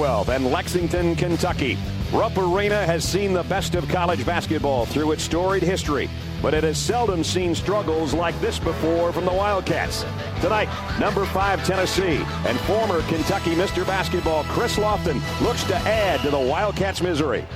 12 and Lexington, Kentucky. Rupp Arena has seen the best of college basketball through its storied history, but it has seldom seen struggles like this before from the Wildcats. Tonight, number 5 Tennessee and former Kentucky Mr. Basketball Chris Lofton looks to add to the Wildcats' misery.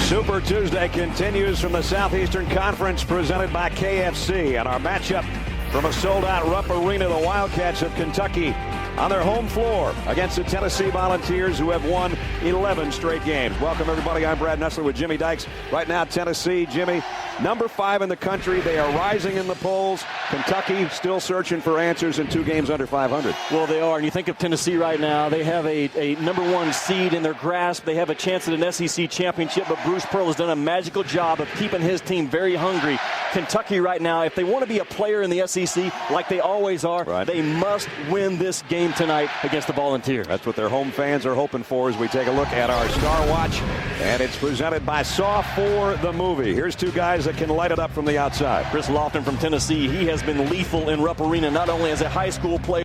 Super Tuesday continues from the Southeastern Conference, presented by KFC. And our matchup from a sold-out Rupp Arena, the Wildcats of Kentucky on their home floor against the Tennessee Volunteers, who have won 11 straight games. Welcome, everybody. I'm Brad Nessler with Jimmy Dykes. Right now, Tennessee, Jimmy, number 5 in the country. They are rising in the polls. Kentucky still searching for answers in 2 games under 500. Well, they are. And you think of Tennessee right now, they have a number 1 seed in their grasp. They have a chance at an SEC championship, but Bruce Pearl has done a magical job of keeping his team very hungry. Kentucky right now, if they want to be a player in the SEC like they always are, right, they must win this game tonight against the Volunteers. That's what their home fans are hoping for as we take a look at our Star Watch. And it's presented by Saw 4, the movie. Here's 2 guys that can light it up from the outside. Chris Lofton from Tennessee. He has been lethal in Rupp Arena, not only as a high school player.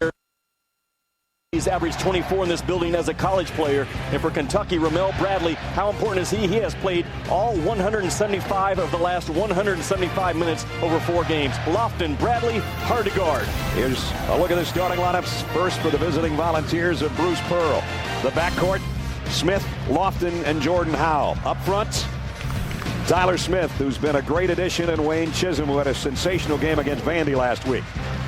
He's averaged 24 in this building as a college player. And for Kentucky, Ramel Bradley, how important is he? He has played all 175 of the last 175 minutes over 4 games. Lofton, Bradley, hard to guard. Here's a look at the starting lineups. First for the visiting Volunteers of Bruce Pearl. The backcourt, Smith, Lofton, and Jordan Howell. Up front, Tyler Smith, who's been a great addition, and Wayne Chisholm, who had a sensational game against Vandy last week.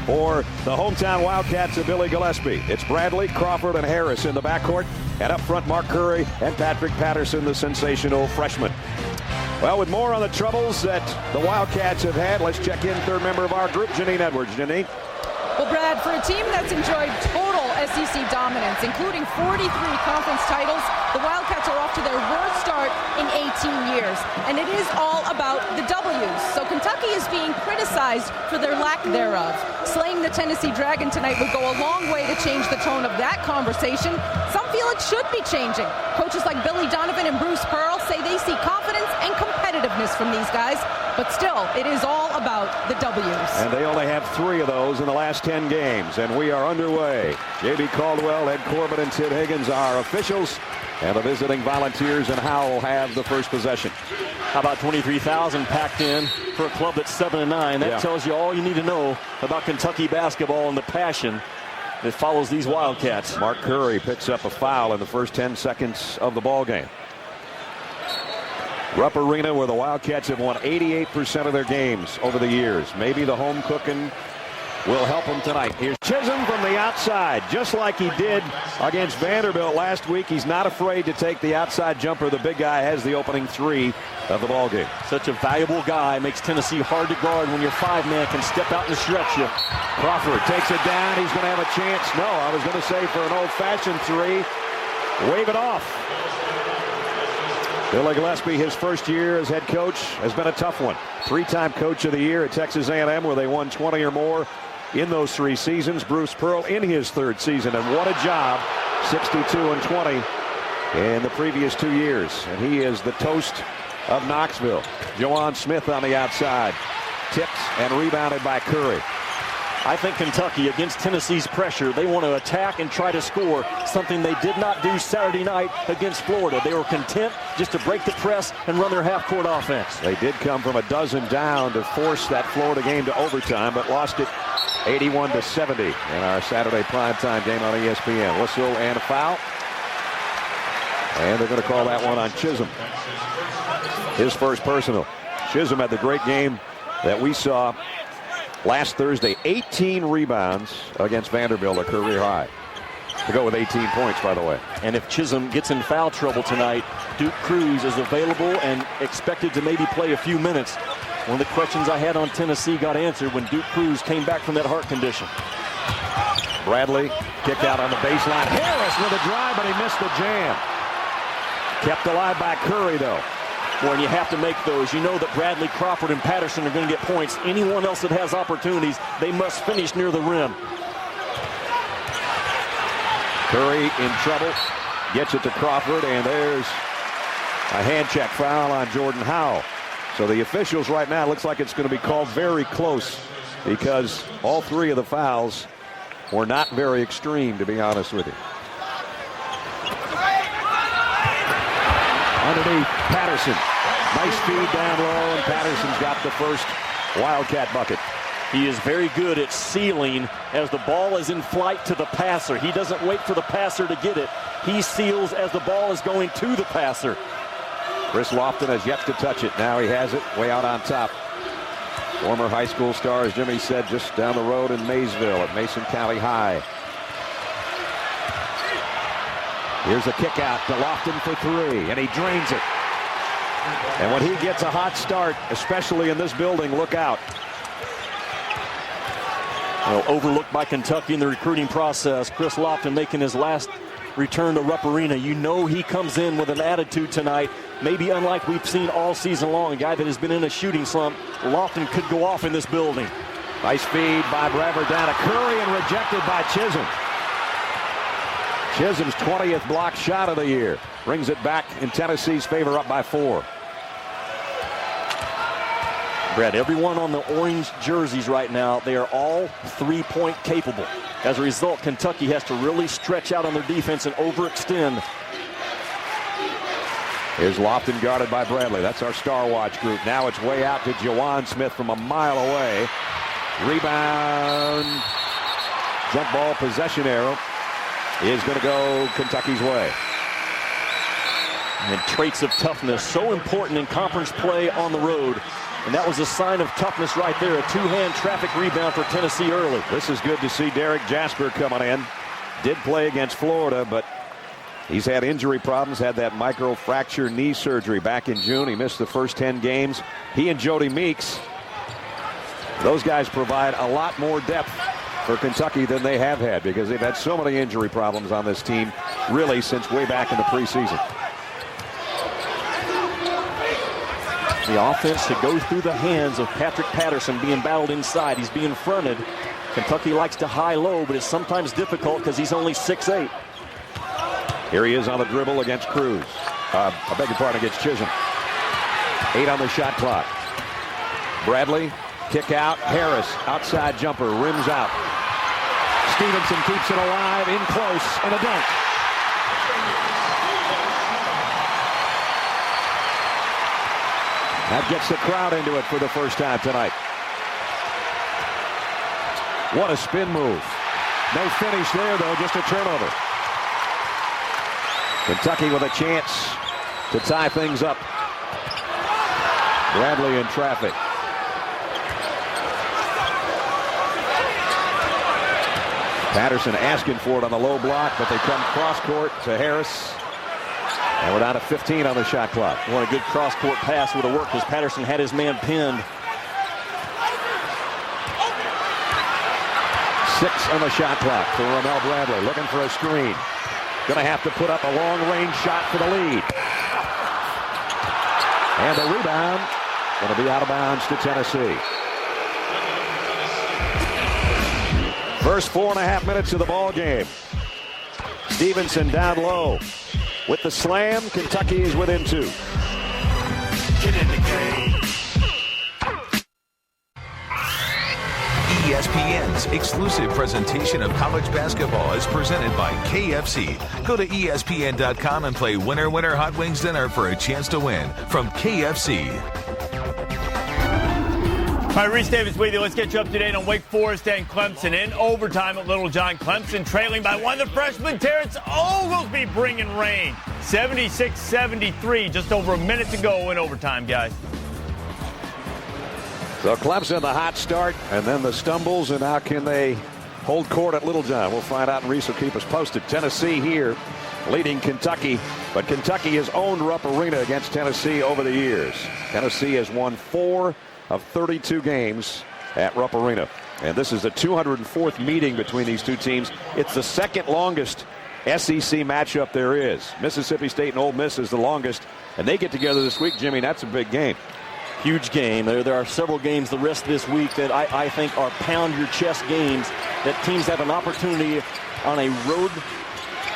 For the hometown Wildcats of Billy Gillespie, it's Bradley, Crawford, and Harris in the backcourt. And up front, Mark Curry and Patrick Patterson, the sensational freshman. Well, with more on the troubles that the Wildcats have had, let's check in third member of our group, Janine Edwards. Janine? Well, Brad, for a team that's enjoyed total SEC dominance, including 43 conference titles, the Wildcats are off to their worst start in 18 years. And it is all about the W's. So Kentucky is being criticized for their lack thereof. Slaying the Tennessee Dragon tonight would go a long way to change the tone of that conversation. Some feel it should be changing. Coaches like Billy Donovan and Bruce Pearl say they see confidence and competitiveness from these guys. But still, it is all about the W's. And they only have 3 of those in the last 10 games. And we are underway. J.B. Caldwell, Ed Corbin, and Sid Higgins are officials. And the visiting Volunteers and Howell have the first possession. How about 23,000 packed in for a club that's 7-9? That tells you all you need to know about Kentucky basketball and the passion that follows these Wildcats. Mark Curry picks up a foul in the first 10 seconds of the ball game. Rupp Arena, where the Wildcats have won 88% of their games over the years. Maybe the home cooking will help them tonight. Here's Chisholm from the outside, just like he did against Vanderbilt last week. He's not afraid to take the outside jumper. The big guy has the opening 3 of the ball game. Such a valuable guy. Makes Tennessee hard to guard when your 5-man can step out and stretch you. Crawford takes it down. He's going to have a chance. No, I was going to say for an old-fashioned 3. Wave it off. Billy Gillespie, his first year as head coach, has been a tough one. 3-time coach of the year at Texas A&M, where they won 20 or more in those 3 seasons. Bruce Pearl in his 3rd season, and what a job. 62-20 in the previous 2 years. And he is the toast of Knoxville. Joanne Smith on the outside. Tipped and rebounded by Curry. I think Kentucky, against Tennessee's pressure, they want to attack and try to score, something they did not do Saturday night against Florida. They were content just to break the press and run their half-court offense. They did come from a dozen down to force that Florida game to overtime, but lost it 81-70 in our Saturday primetime game on ESPN. Whistle and a foul. And they're going to call that one on Chisholm. His first personal. Chisholm had the great game that we saw last Thursday. 18 rebounds against Vanderbilt, a career high. To go with 18 points, by the way. And if Chisholm gets in foul trouble tonight, Duke Cruz is available and expected to maybe play a few minutes. One of the questions I had on Tennessee got answered when Duke Cruz came back from that heart condition. Bradley kicked out on the baseline. Harris with a drive, but he missed the jam. Kept alive by Curry, though. When you have to make those, you know that Bradley, Crawford, and Patterson are going to get points. Anyone else that has opportunities, they must finish near the rim. Curry in trouble. Gets it to Crawford, and there's a hand check foul on Jordan Howell. So the officials right now, looks like it's going to be called very close because all three of the fouls were not very extreme, to be honest with you. Underneath Patterson. Nice feed down low, and Patterson's got the first Wildcat bucket. He is very good at sealing as the ball is in flight to the passer. He doesn't wait for the passer to get it. He seals as the ball is going to the passer. Chris Lofton has yet to touch it. Now he has it way out on top. Former high school star, as Jimmy said, just down the road in Maysville at Mason County High. Here's a kick out to Lofton for three, and he drains it. And when he gets a hot start, especially in this building, look out. Well, overlooked by Kentucky in the recruiting process. Chris Lofton making his last return to Rupp Arena. You know he comes in with an attitude tonight, maybe unlike we've seen all season long. A guy that has been in a shooting slump. Lofton could go off in this building. Nice feed by Bradford down to Curry and rejected by Chisholm. Chisholm's 20th block shot of the year. Brings it back in Tennessee's favor, up by 4. Brad, everyone on the orange jerseys right now, they are all three-point capable. As a result, Kentucky has to really stretch out on their defense and overextend. Here's Lofton guarded by Bradley. That's our Star Watch group. Now it's way out to Jawan Smith from a mile away. Rebound. Jump ball possession arrow is going to go Kentucky's way. And traits of toughness, so important in conference play on the road. And that was a sign of toughness right there. A two-hand traffic rebound for Tennessee early. This is good to see Derek Jasper coming in. Did play against Florida, but he's had injury problems. Had that microfracture knee surgery back in June. He missed the first 10 games. He and Jody Meeks, those guys provide a lot more depth for Kentucky than they have had because they've had so many injury problems on this team really since way back in the preseason. The offense to go through the hands of Patrick Patterson being battled inside. He's being fronted. Kentucky likes to high-low, but it's sometimes difficult because he's only 6'8". Here he is on the dribble against Cruz. I beg your pardon, against Chisholm. 8 on the shot clock. Bradley, kick out. Harris, outside jumper, rims out. Stevenson keeps it alive, in close, and a dunk. That gets the crowd into it for the first time tonight. What a spin move. No finish there, though, just a turnover. Kentucky with a chance to tie things up. Bradley in traffic. Patterson asking for it on the low block, but they come cross court to Harris. And we're down to 15 on the shot clock. What a good cross-court pass would have worked as Patterson had his man pinned. 6 on the shot clock for Ramel Bradley. Looking for a screen. Going to have to put up a long-range shot for the lead. And the rebound going to be out of bounds to Tennessee. First 4.5 minutes of the ball game. Stevenson down low. With the slam, Kentucky is within 2. Get in the game. ESPN's exclusive presentation of college basketball is presented by KFC. Go to ESPN.com and play Winner Winner Hot Wings Dinner for a chance to win from KFC. All right, Reese Davis with you. Let's get you up to date on Wake Forest and Clemson. In overtime at Little John, Clemson trailing by 1. The freshman Terrence Oglesby bringing rain. 76-73, just over a minute to go in overtime, guys. So Clemson, the hot start, and then the stumbles, and how can they hold court at Little John? We'll find out, and Reese will keep us posted. Tennessee here leading Kentucky, but Kentucky has owned Rupp Arena against Tennessee over the years. Tennessee has won 4 of 32 games at Rupp Arena. And this is the 204th meeting between these two teams. It's the second longest SEC matchup there is. Mississippi State and Ole Miss is the longest, and they get together this week. Jimmy, that's a big game. Huge game. There are several games the rest of this week that I think are pound-your-chest games that teams have an opportunity on a road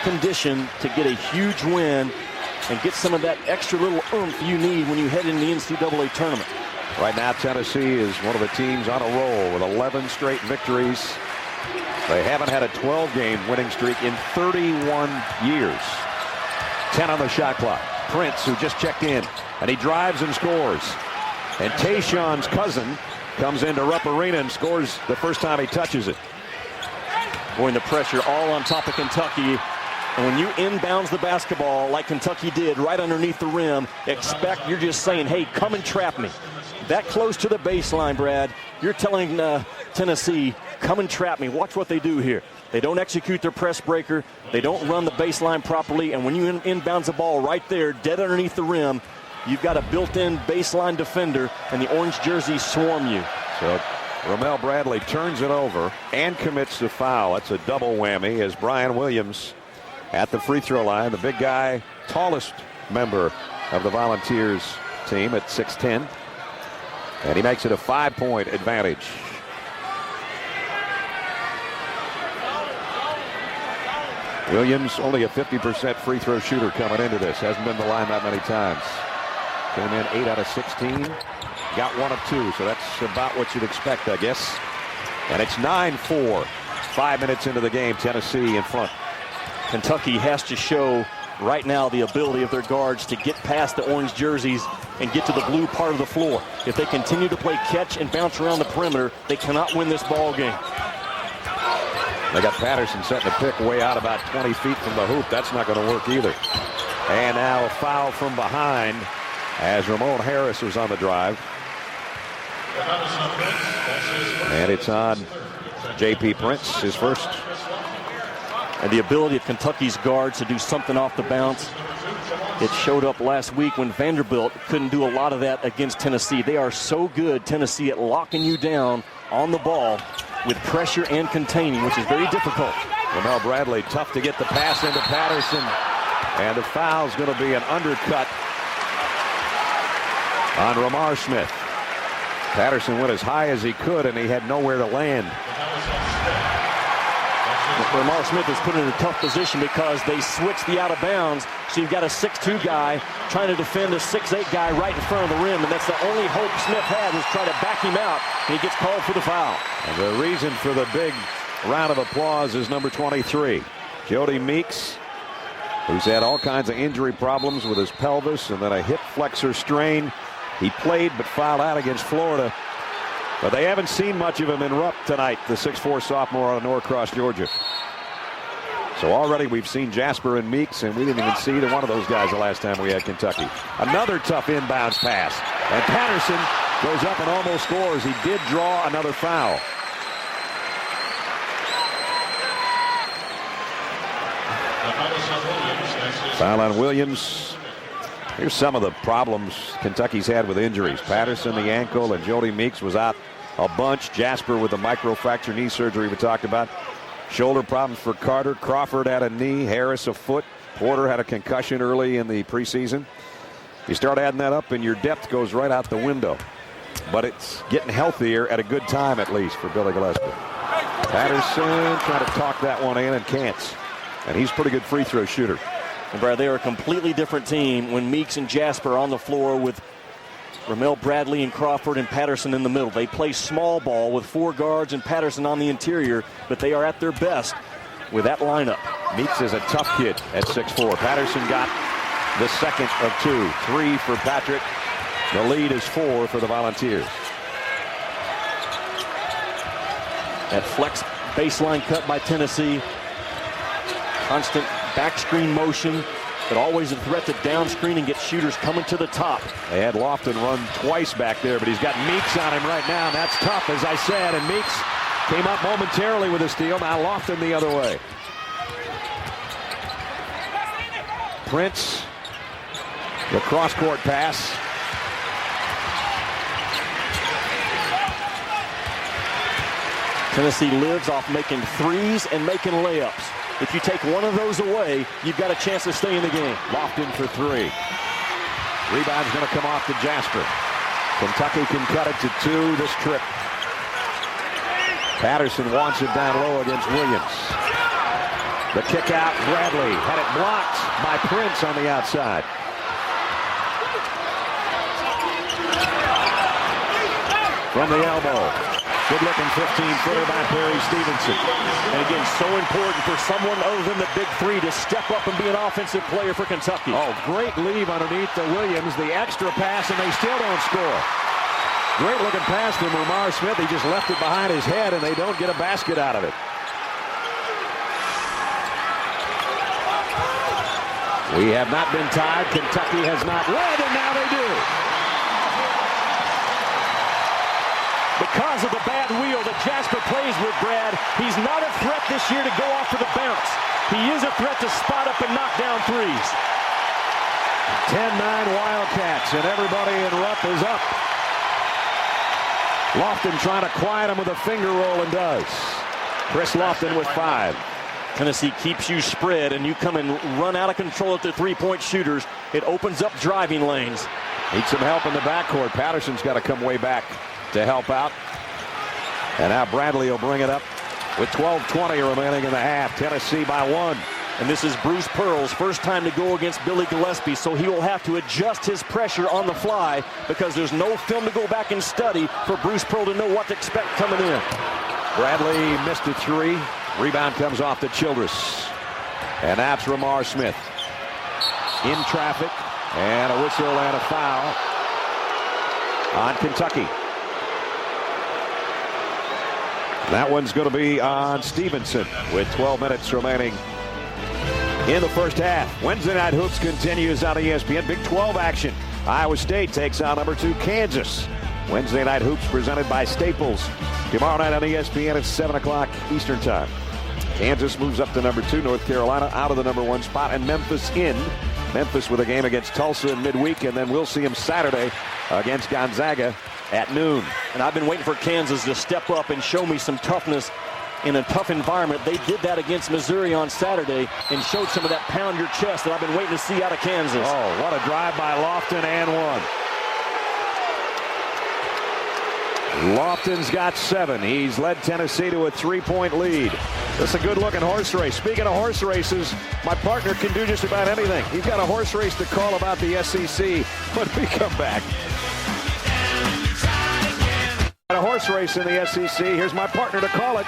condition to get a huge win and get some of that extra little oomph you need when you head into the NCAA tournament. Right now, Tennessee is one of the teams on a roll with 11 straight victories. They haven't had a 12-game winning streak in 31 years. 10 on the shot clock. Prince, who just checked in, and he drives and scores. And Tayshawn's cousin comes into Rupp Arena and scores the first time he touches it. Boy, the pressure all on top of Kentucky. And when you inbounds the basketball like Kentucky did right underneath the rim, you're just saying, hey, come and trap me. That close to the baseline, Brad, you're telling Tennessee, come and trap me. Watch what they do here. They don't execute their press breaker. They don't run the baseline properly. And when you inbounds the ball right there, dead underneath the rim, you've got a built-in baseline defender, and the orange jerseys swarm you. So Ramel Bradley turns it over and commits the foul. That's a double whammy as Brian Williams at the free throw line. The big guy, tallest member of the Volunteers team at 6'10". And he makes it a 5-point advantage. Williams, only a 50% free throw shooter coming into this. Hasn't been to the line that many times. Came in 8 out of 16. Got 1 of 2, so that's about what you'd expect, I guess. And it's 9-4. 5 minutes into the game, Tennessee in front. Kentucky has to show right now the ability of their guards to get past the orange jerseys and get to the blue part of the floor. If they continue to play catch and bounce around the perimeter, they cannot win this ball game. They got Patterson setting a pick way out about 20 feet from the hoop. That's not going to work either. And now a foul from behind as Ramon Harris was on the drive. And it's on J.P. Prince, his first. And the ability of Kentucky's guards to do something off the bounce. It showed up last week when Vanderbilt couldn't do a lot of that against Tennessee. They are so good, Tennessee, at locking you down on the ball with pressure and containing, which is very difficult. Ramel Bradley, tough to get the pass into Patterson. And the foul's going to be an undercut on Ramar Smith. Patterson went as high as he could, and he had nowhere to land. Ramar Smith is put in a tough position because they switched the out of bounds. So you've got a 6'2 guy trying to defend a 6'8 guy right in front of the rim, and that's the only hope Smith had, was try to back him out, and he gets called for the foul. And the reason for the big round of applause is number 23, Jody Meeks, who's had all kinds of injury problems with his pelvis and then a hip flexor strain. He played but fouled out against Florida. But they haven't seen much of him in Rupp tonight, the 6'4 sophomore out of Norcross, Georgia. So already we've seen Jasper and Meeks, and we didn't even see either one of those guys the last time we had Kentucky. Another tough inbounds pass. And Patterson goes up and almost scores. He did draw another foul. Foul on Williams. Here's some of the problems Kentucky's had with injuries. Patterson, the ankle, and Jody Meeks was out a bunch. Jasper with the microfracture knee surgery we talked about. Shoulder problems for Carter. Crawford had a knee. Harris a foot. Porter had a concussion early in the preseason. You start adding that up, and your depth goes right out the window. But it's getting healthier at a good time, at least, for Billy Gillespie. Patterson trying to talk that one in and can't. And he's a pretty good free throw shooter. And Brad, they are a completely different team when Meeks and Jasper are on the floor with Ramel Bradley and Crawford and Patterson in the middle. They play small ball with 4 guards and Patterson on the interior, but they are at their best with that lineup. Meeks is a tough kid at 6'4". Patterson got the second of 2. 3 for Patrick. The lead is 4 for the Volunteers. That flex baseline cut by Tennessee. Constant back screen motion, but always a threat to down screen and get shooters coming to the top. They had Lofton run twice back there, but he's got Meeks on him right now, and that's tough, as I said. And Meeks came up momentarily with a steal. Now Lofton the other way. Prince, the cross-court pass. Tennessee lives off making threes and making layups. If you take one of those away, you've got a chance to stay in the game. Lofton for 3. Rebound's going to come off to Jasper. Kentucky can cut it to 2 this trip. Patterson wants it down low against Williams. The kick out, Bradley had it blocked by Prince on the outside. From the elbow. Good-looking 15-footer by Perry Stevenson. And again, so important for someone other than the big three to step up and be an offensive player for Kentucky. Oh, great leave underneath the Williams. The extra pass, and they still don't score. Great-looking pass from Ramar Smith. He just left it behind his head, and they don't get a basket out of it. We have not been tied. Kentucky has not led, and now they do. Because of the bad wheel that Jasper plays with, Brad, he's not a threat this year to go off for the bounce. He is a threat to spot up and knock down threes. 10-9 Wildcats, and everybody in Rupp is up. Lofton trying to quiet him with a finger roll, and does. Chris Lofton with 5. Tennessee keeps you spread, and you come and run out of control at the three-point shooters. It opens up driving lanes. Need some help in the backcourt. Patterson's got to come way back to help out. And now Bradley will bring it up with 12:20 remaining in the half. Tennessee by 1. And this is Bruce Pearl's first time to go against Billy Gillespie, so he will have to adjust his pressure on the fly because there's no film to go back and study for Bruce Pearl to know what to expect coming in. Bradley missed a 3. Rebound comes off to Childress. And that's Ramar Smith. In traffic. And a whistle and a foul on Kentucky. That one's going to be on Stevenson with 12 minutes remaining in the first half. Wednesday Night Hoops continues on ESPN. Big 12 action. Iowa State takes on number 2 Kansas. Wednesday Night Hoops presented by Staples. Tomorrow night on ESPN at 7 o'clock Eastern Time. Kansas moves up to number 2. North Carolina out of the number 1 spot. And Memphis in. Memphis with a game against Tulsa in midweek. And then we'll see them Saturday against Gonzaga at noon. And I've been waiting for Kansas to step up and show me some toughness in a tough environment. They did that against Missouri on Saturday and showed some of that pound your chest that I've been waiting to see out of Kansas. Oh, what a drive by Lofton and 1. Lofton's got 7. He's led Tennessee to a 3-point lead. That's a good-looking horse race. Speaking of horse races, my partner can do just about anything. He's got a horse race to call about the SEC when we come back. Got a horse race in the SEC. Here's my partner to call it.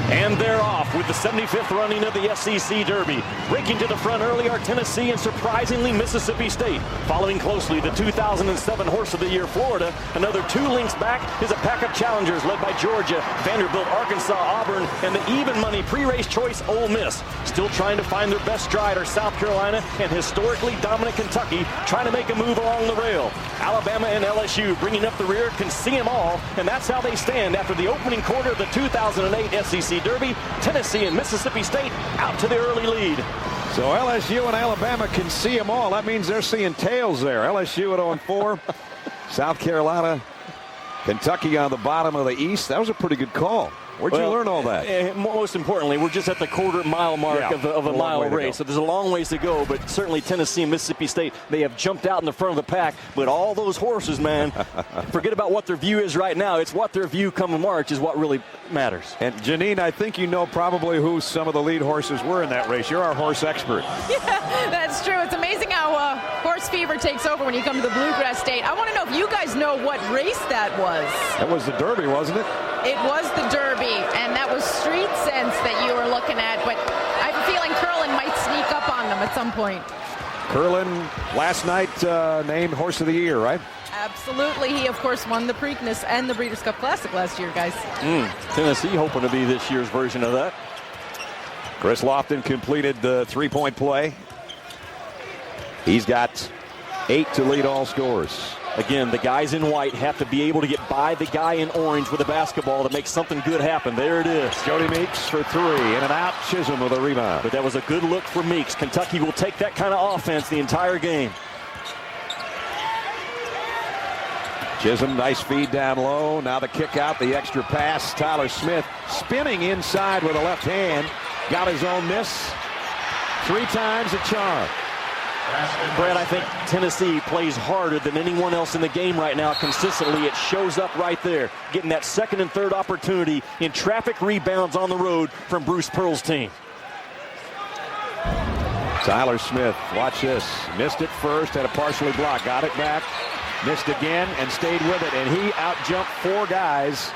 And they're off with the 75th running of the SEC Derby. Breaking to the front early are Tennessee and surprisingly Mississippi State. Following closely the 2007 Horse of the Year Florida. Another 2 links back is a pack of challengers led by Georgia, Vanderbilt, Arkansas, Auburn, and the even money pre-race choice Ole Miss. Still trying to find their best stride are South Carolina and historically dominant Kentucky trying to make a move along the rail. Alabama and LSU bringing up the rear can see them all, and that's how they stand after the opening quarter of the 2008 SEC Derby. Tennessee and Mississippi State out to the early lead. So LSU and Alabama can see them all. That means they're seeing tails there. LSU at 0-4. South Carolina, Kentucky on the bottom of the East. That was a pretty good call. Where'd you learn all that? Most importantly, we're just at the quarter-mile mark of a mile race. So there's a long ways to go, but certainly Tennessee and Mississippi State, they have jumped out in the front of the pack. But all those horses, man, forget about what their view is right now. It's what their view come March is what really matters. And Janine, I think you know probably who some of the lead horses were in that race. You're our horse expert. Yeah, that's true. It's amazing how horse fever takes over when you come to the Bluegrass State. I want to know if you guys know what race that was. That was the Derby, wasn't it? It was the Derby, and that was Street Sense that you were looking at, but I have a feeling Curlin might sneak up on them at some point. Curlin last night named Horse of the Year, right? Absolutely. He, of course, won the Preakness and the Breeders' Cup Classic last year, guys. Tennessee hoping to be this year's version of that. Chris Lofton completed the 3-point play. He's got 8 to lead all scores. Again, the guys in white have to be able to get by the guy in orange with a basketball to make something good happen. There it is. Jody Meeks for 3. In and out. Chisholm with a rebound. But that was a good look for Meeks. Kentucky will take that kind of offense the entire game. Chisholm, nice feed down low. Now the kick out, the extra pass. Tyler Smith spinning inside with a left hand. Got his own miss. 3 times a charm. Brad, I think Tennessee plays harder than anyone else in the game right now consistently. It shows up right there, getting that second and third opportunity in traffic rebounds on the road from Bruce Pearl's team. Tyler Smith, watch this. Missed it first, had a partially blocked, got it back, missed again, and stayed with it. And he outjumped 4 guys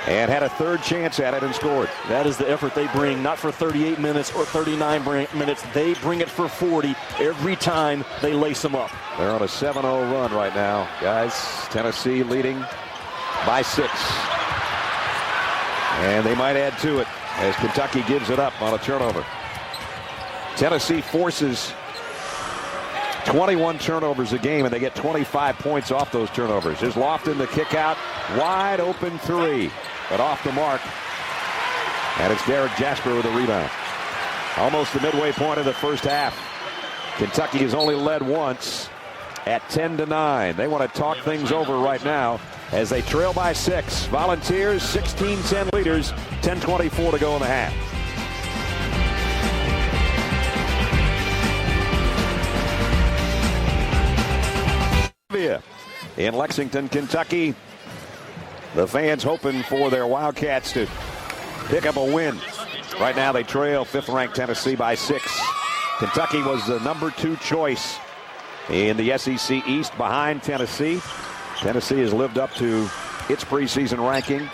and had a third chance at it and scored. That is the effort they bring, not for 38 minutes or 39 minutes. They bring it for 40 every time they lace them up. They're on a 7-0 run right now, guys. Tennessee leading by 6. And they might add to it as Kentucky gives it up on a turnover. Tennessee forces 21 turnovers a game, and they get 25 points off those turnovers. Here's Lofton, the kick out, wide open 3, but off the mark. And it's Derek Jasper with a rebound. Almost the midway point of the first half. Kentucky has only led once at 10-9. They want to talk things over right now as they trail by 6. Volunteers 16-10 leaders, 10:24 to go in the half. In Lexington, Kentucky, the fans hoping for their Wildcats to pick up a win. Right now they trail 5th-ranked Tennessee by 6. Kentucky was the number 2 choice in the SEC East behind Tennessee. Tennessee has lived up to its preseason ranking.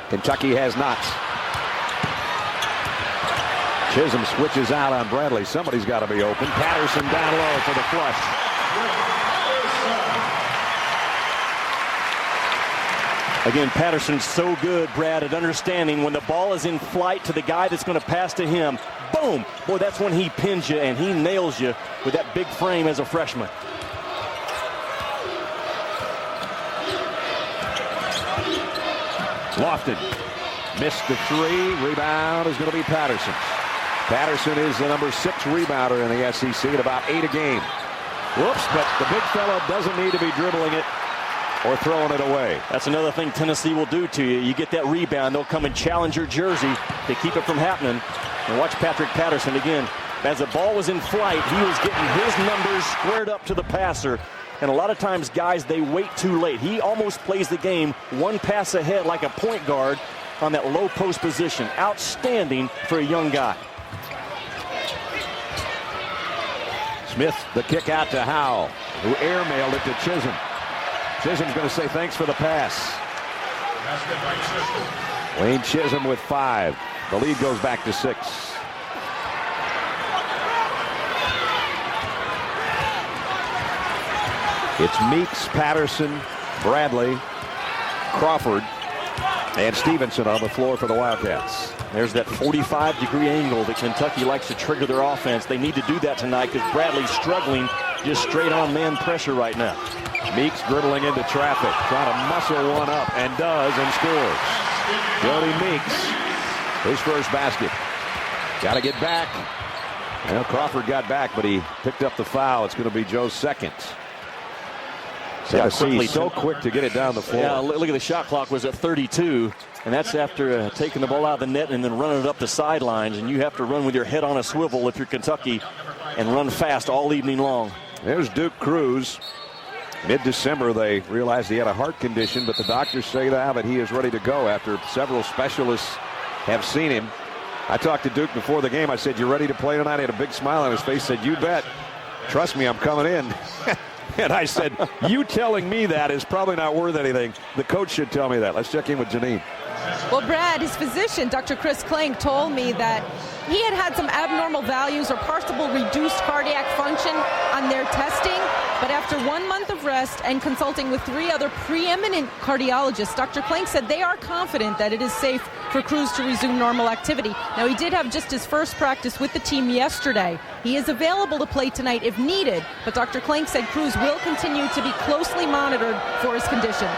Kentucky has not. Chisholm switches out on Bradley. Somebody's got to be open. Patterson down low for the flush. Again, Patterson's so good, Brad, at understanding when the ball is in flight to the guy that's going to pass to him. Boom! Boy, that's when he pins you and he nails you with that big frame as a freshman. Lofton missed the 3. Rebound is going to be Patterson. Patterson is the number 6 rebounder in the SEC at about 8 a game. Whoops, but the big fella doesn't need to be dribbling it or throwing it away. That's another thing Tennessee will do to you. You get that rebound, they'll come and challenge your jersey to keep it from happening. And watch Patrick Patterson again. As the ball was in flight, he was getting his numbers squared up to the passer. And a lot of times, guys, they wait too late. He almost plays the game one pass ahead like a point guard on that low post position. Outstanding for a young guy. Smith, the kick out to Howell, who airmailed it to Chisholm. Chisholm's going to say thanks for the pass. Wayne Chisholm with 5. The lead goes back to 6. It's Meeks, Patterson, Bradley, Crawford, and Stevenson on the floor for the Wildcats. There's that 45-degree angle that Kentucky likes to trigger their offense. They need to do that tonight because Bradley's struggling just straight on man pressure right now. Meeks dribbling into traffic, trying to muscle one up, and does, and scores. Jody Meeks, his first basket. Got to get back. Well, Crawford got back, but he picked up the foul. It's going to be Joe's second. Tennessee so quick to get it down the floor. Yeah, look at the shot clock was at 32, and that's after taking the ball out of the net and then running it up the sidelines. And you have to run with your head on a swivel if you're Kentucky and run fast all evening long. There's Duke Cruz. Mid-December, they realized he had a heart condition, but the doctors say now that he is ready to go after several specialists have seen him. I talked to Duke before the game. I said, "You ready to play tonight?" He had a big smile on his face. Said, "You bet. Trust me, I'm coming in." And I said, "You telling me that is probably not worth anything. The coach should tell me that." Let's check in with Janine. Well, Brad, his physician, Dr. Chris Kling, told me that he had some abnormal values or possible reduced cardiac function on their testing. But after 1 month of rest and consulting with 3 other preeminent cardiologists, Dr. Kling said they are confident that it is safe for Cruz to resume normal activity. Now, he did have just his first practice with the team yesterday. He is available to play tonight if needed, but Dr. Kling said Cruz will continue to be closely monitored for his condition.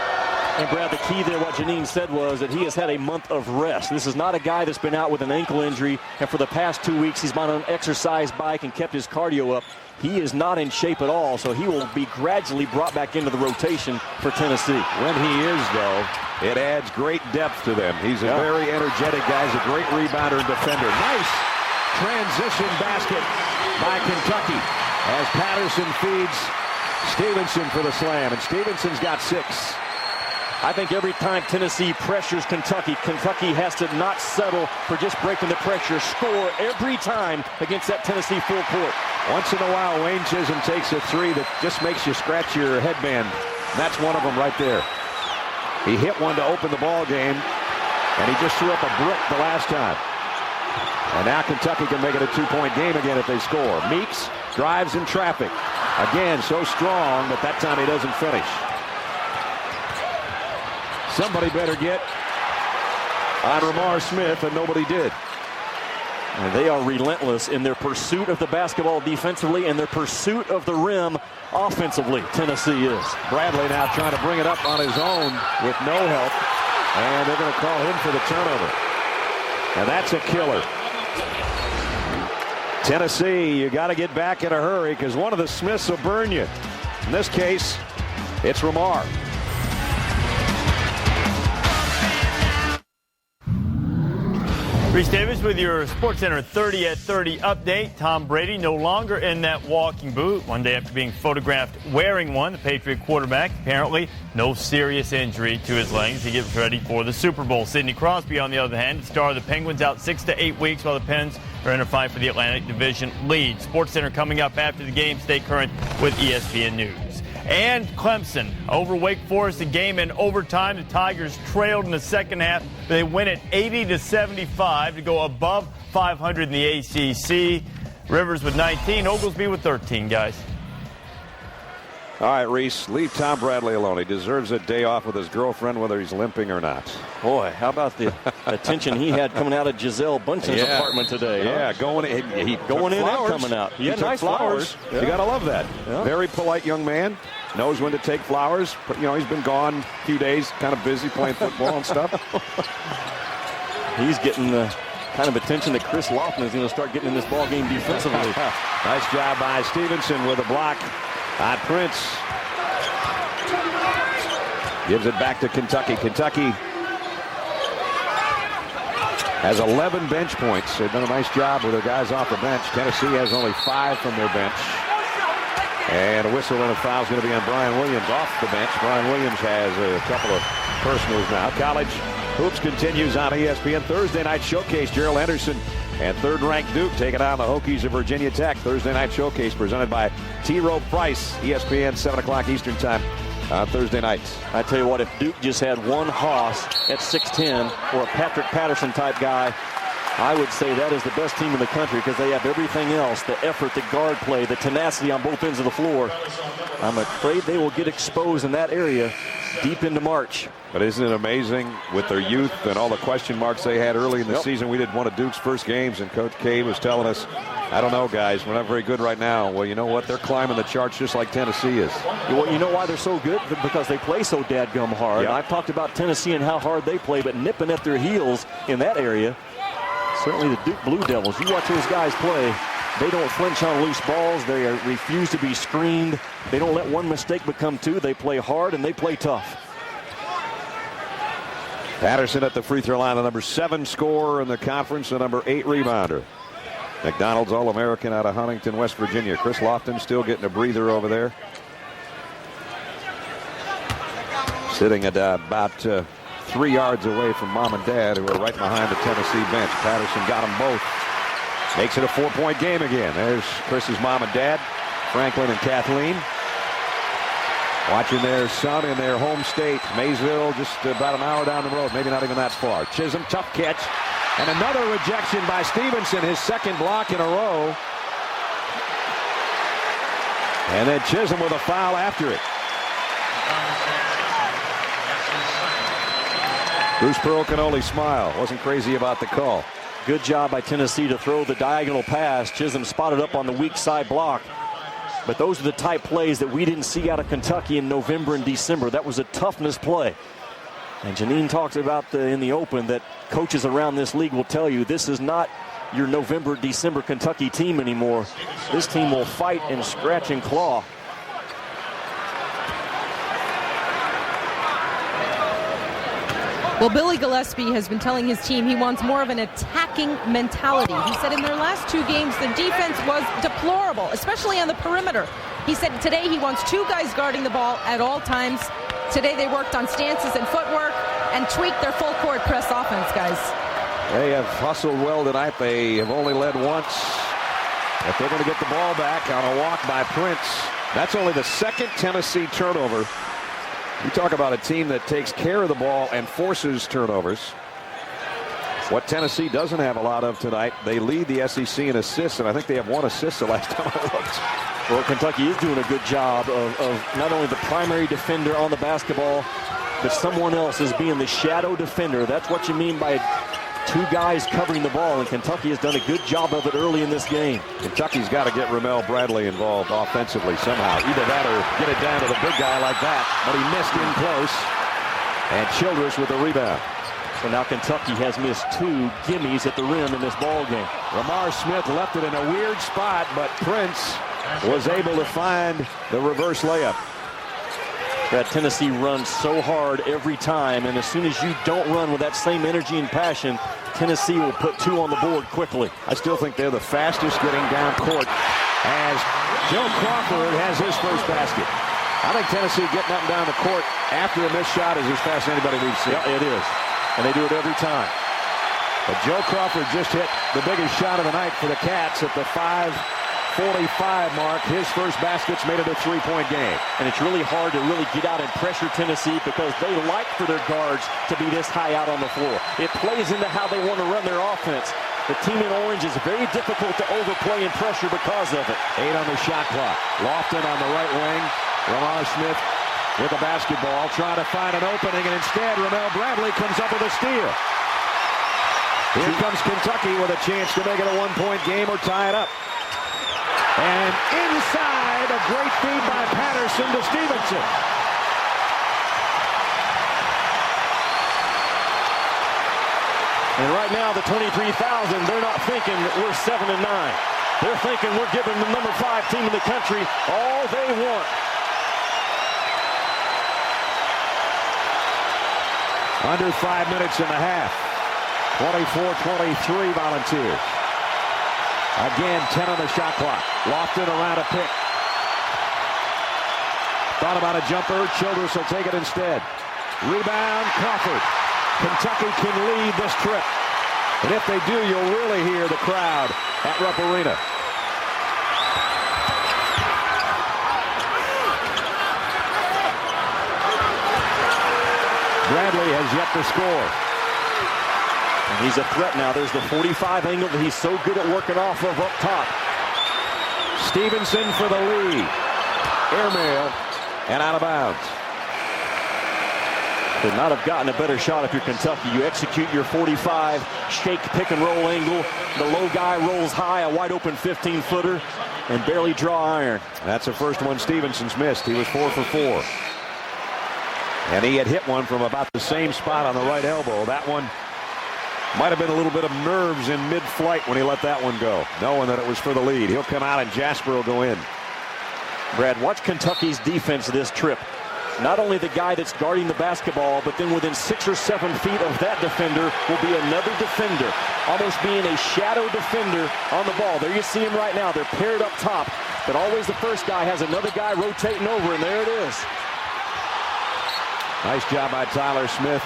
And Brad, the key there, what Janine said was that he has had a month of rest. This is not a guy that's been out with an ankle injury, and for the past 2 weeks he's been on an exercise bike and kept his cardio up. He is not in shape at all, so he will be gradually brought back into the rotation for Tennessee. When he is, though, it adds great depth to them. He's a very energetic guy. He's a great rebounder and defender. Nice transition basket by Kentucky. as Patterson feeds Stevenson for the slam, and Stevenson's got 6. I think every time Tennessee pressures Kentucky, Kentucky has to not settle for just breaking the pressure. Score every time against that Tennessee full court. Once in a while, Wayne Chisholm takes a 3 that just makes you scratch your headband. That's one of them right there. He hit one to open the ball game, and he just threw up a brick the last time. And now Kentucky can make it a 2-point game again if they score. Meeks drives in traffic. Again, so strong, but that time he doesn't finish. Somebody better get on Ramar Smith, and nobody did. And they are relentless in their pursuit of the basketball defensively and their pursuit of the rim offensively. Tennessee is. Bradley now trying to bring it up on his own with no help, and they're going to call him for the turnover. And that's a killer. Tennessee, you got to get back in a hurry because one of the Smiths will burn you. In this case, it's Ramar. Reese Davis with your SportsCenter 30 at 30 update. Tom Brady no longer in that walking boot. One day after being photographed wearing one, the Patriot quarterback apparently no serious injury to his legs. He gets ready for the Super Bowl. Sidney Crosby, on the other hand, the star of the Penguins, out 6 to 8 weeks while the Pens are in a fight for the Atlantic Division lead. SportsCenter coming up after the game. Stay current with ESPN News. And Clemson over Wake Forest, a game in overtime. The Tigers trailed in the second half, but they win it 80-75 to go above 500 in the ACC. Rivers with 19, Oglesby with 13, guys. All right, Reese, leave Tom Bradley alone. He deserves a day off with his girlfriend, whether he's limping or not. Boy, how about the attention he had coming out of Giselle Bundchen's apartment today? Yeah, huh? going in and coming out. He had nice flowers. Yeah. You got to love that. Yeah. Very polite young man. Knows when to take flowers. But, you know, he's been gone a few days, kind of busy playing football and stuff. He's getting the kind of attention that Chris Lofton is going to start getting in this ball game defensively. Nice job by Stevenson with a block on Prince. Gives it back to Kentucky. Kentucky has 11 bench points. They've done a nice job with their guys off the bench. Tennessee has only 5 from their bench. And a whistle and a foul is going to be on Brian Williams off the bench. Brian Williams has a couple of personals now. College hoops continues on ESPN. Thursday night showcase. Gerald Henderson and third-ranked Duke taking on the Hokies of Virginia Tech. Thursday night showcase presented by T. Rowe Price. ESPN 7 o'clock Eastern time on Thursday nights. I tell you what, if Duke just had one Haas at 6'10", or a Patrick Patterson type guy, I would say that is the best team in the country because they have everything else, the effort, the guard play, the tenacity on both ends of the floor. I'm afraid they will get exposed in that area deep into March. But isn't it amazing with their youth and all the question marks they had early in the season? We did one of Duke's first games, and Coach K was telling us, I don't know, guys, we're not very good right now. Well, you know what? They're climbing the charts just like Tennessee is. You know why they're so good? Because they play so dadgum hard. Yep. I've talked about Tennessee and how hard they play, but nipping at their heels in that area. Certainly the Duke Blue Devils. You watch those guys play. They don't flinch on loose balls. They refuse to be screened. They don't let one mistake become two. They play hard and they play tough. Patterson at the free throw line, the number 7 scorer in the conference, the number 8 rebounder. McDonald's All-American out of Huntington, West Virginia. Chris Lofton still getting a breather over there. Sitting at about 3 yards away from mom and dad, who are right behind the Tennessee bench. Patterson got them both. Makes it a 4-point game again. There's Chris's mom and dad, Franklin and Kathleen, watching their son in their home state, Maysville, just about an hour down the road, maybe not even that far. Chisholm, tough catch, and another rejection by Stevenson, his second block in a row. And then Chisholm with a foul after it. Bruce Pearl can only smile. Wasn't crazy about the call. Good job by Tennessee to throw the diagonal pass. Chisholm spotted up on the weak side block. But those are the type plays that we didn't see out of Kentucky in November and December. That was a toughness play. And Janine talks about in the open that coaches around this league will tell you this is not your November, December Kentucky team anymore. This team will fight and scratch and claw. Well, Billy Gillespie has been telling his team he wants more of an attacking mentality. He said in their last 2 games, the defense was deplorable, especially on the perimeter. He said today he wants 2 guys guarding the ball at all times. Today they worked on stances and footwork and tweaked their full court press offense, guys. They have hustled well tonight. They have only led once. If they're going to get the ball back on a walk by Prince, that's only the 2nd Tennessee turnover. You talk about a team that takes care of the ball and forces turnovers. What Tennessee doesn't have a lot of tonight, they lead the SEC in assists, and I think they have 1 assist the last time I looked. Well, Kentucky is doing a good job of not only the primary defender on the basketball, but someone else is being the shadow defender. That's what you mean by 2 guys covering the ball, and Kentucky has done a good job of it early in this game. Kentucky's got to get Ramel Bradley involved offensively somehow. Either that or get it down to the big guy like that, but he missed in close. And Childress with the rebound. So now Kentucky has missed 2 gimmies at the rim in this ball game. Lamar Smith left it in a weird spot, but Prince was able to find the reverse layup. That Tennessee runs so hard every time, and as soon as you don't run with that same energy and passion, Tennessee will put 2 on the board quickly. I still think they're the fastest getting down court as Joe Crawford has his first basket. I think Tennessee getting up and down the court after a missed shot is as fast as anybody we've seen. Yeah, it is. And they do it every time. But Joe Crawford just hit the biggest shot of the night for the Cats at the 5:45 mark. His first basket's made it a 3-point game. And it's really hard to really get out and pressure Tennessee because they like for their guards to be this high out on the floor. It plays into how they want to run their offense. The team in orange is very difficult to overplay and pressure because of it. 8 on the shot clock. Lofton on the right wing. Lamar Smith with the basketball, trying to find an opening, and instead Ramel Bradley comes up with a steal. Here comes Kentucky with a chance to make it a 1-point game or tie it up. And inside, a great feed by Patterson to Stevenson. And right now, the 23,000, they're not thinking that we're 7-9. They're thinking we're giving the number 5 team in the country all they want. Under 5 minutes and a half. 24-23 Volunteers. Again, 10 on the shot clock. Lofton around a pick. Thought about a jumper. Childress will take it instead. Rebound, Crawford. Kentucky can lead this trip. And if they do, you'll really hear the crowd at Rupp Arena. Bradley has yet to score. And he's a threat now. There's the 45 angle that he's so good at working off of up top. Stevenson for the lead. Airmail and out of bounds. Could not have gotten a better shot if you're Kentucky. You execute your 45, shake, pick and roll angle. The low guy rolls high, a wide open 15-footer, and barely draw iron. That's the first one Stevenson's missed. He was 4 for 4. And he had hit one from about the same spot on the right elbow. That one might have been a little bit of nerves in mid-flight when he let that one go, knowing that it was for the lead. He'll come out and Jasper will go in. Brad, watch Kentucky's defense this trip. Not only the guy that's guarding the basketball, but then within 6 or 7 feet of that defender will be another defender, almost being a shadow defender on the ball. There you see him right now. They're paired up top, but always the first guy has another guy rotating over, and there it is. Nice job by Tyler Smith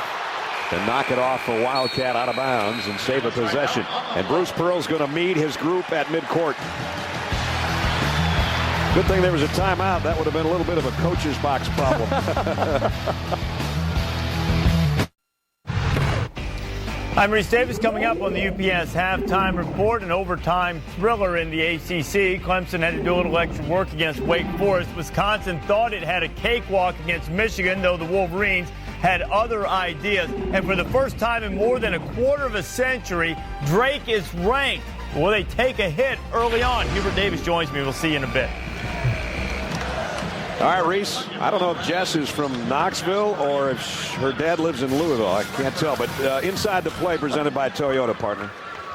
to knock it off for Wildcat out of bounds and save a possession. And Bruce Pearl's going to meet his group at midcourt. Good thing there was a timeout. That would have been a little bit of a coach's box problem. I'm Reese Davis. Coming up on the UPS halftime report, an overtime thriller in the ACC. Clemson had to do a little extra work against Wake Forest. Wisconsin thought it had a cakewalk against Michigan, though the Wolverines had other ideas. And for the first time in more than a quarter of a century, Drake is ranked. Will they take a hit early on? Hubert Davis joins me. We'll see you in a bit. All right, Reese, I don't know if Jess is from Knoxville or if her dad lives in Louisville. I can't tell, but inside the play presented by Toyota, partner.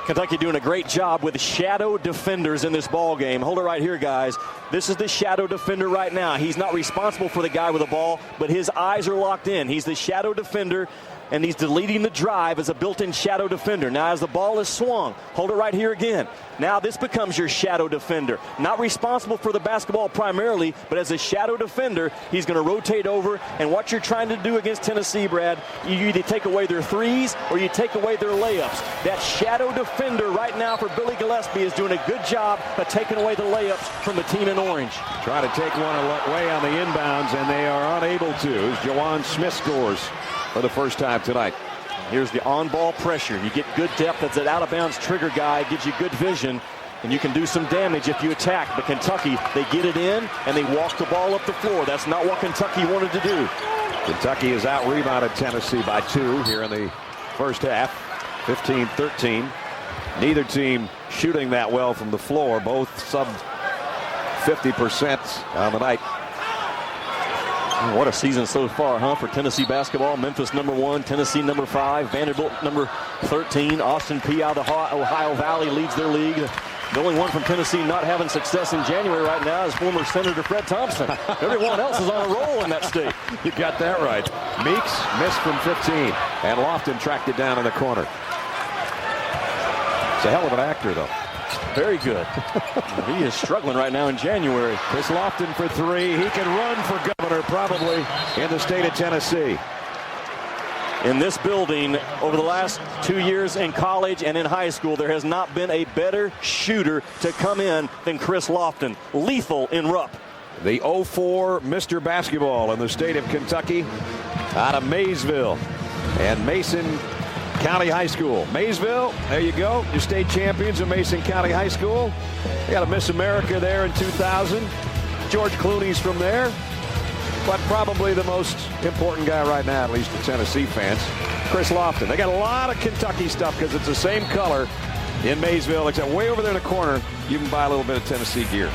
Kentucky doing a great job with shadow defenders in this ball game. Hold it right here, guys. This is the shadow defender right now. He's not responsible for the guy with the ball, but his eyes are locked in. He's the shadow defender. and he's deleting the drive as a built-in shadow defender. Now as the ball is swung, hold it right here again. Now this becomes your shadow defender. Not responsible for the basketball primarily, but as a shadow defender, he's going to rotate over. And what you're trying to do against Tennessee, Brad, you either take away their threes or you take away their layups. That shadow defender right now for Billy Gillespie is doing a good job of taking away the layups from the team in orange. Try to take one away on the inbounds, and they are unable to. Jawan Smith scores for the first time tonight. Here's the on-ball pressure. You get good depth. That's an out-of-bounds trigger guy. Gives you good vision, and you can do some damage if you attack. But Kentucky, they get it in, and they walk the ball up the floor. That's not what Kentucky wanted to do. Kentucky has out-rebounded Tennessee by 2 here in the first half, 15-13. Neither team shooting that well from the floor. Both sub 50% on the night. What a season so far, huh, for Tennessee basketball. Memphis number 1, Tennessee number 5, Vanderbilt number 13. Austin Peay out of the Ohio Valley leads their league. The only one from Tennessee not having success in January right now is former Senator Fred Thompson. Everyone else is on a roll in that state. You got that right. Meeks missed from 15, and Lofton tracked it down in the corner. It's a hell of an actor, though. Very good. He is struggling right now in January. Chris Lofton for 3. He can run for governor probably in the state of Tennessee. In this building, over the last 2 years in college and in high school, there has not been a better shooter to come in than Chris Lofton. Lethal in Rupp. The 04 Mr. Basketball in the state of Kentucky out of Maysville and Mason County High School. Maysville, there you go. Your state champions of Mason County High School. They got a Miss America there in 2000. George Clooney's from there. But probably the most important guy right now, at least to Tennessee fans, Chris Lofton. They got a lot of Kentucky stuff because it's the same color in Maysville, except way over there in the corner, you can buy a little bit of Tennessee gear.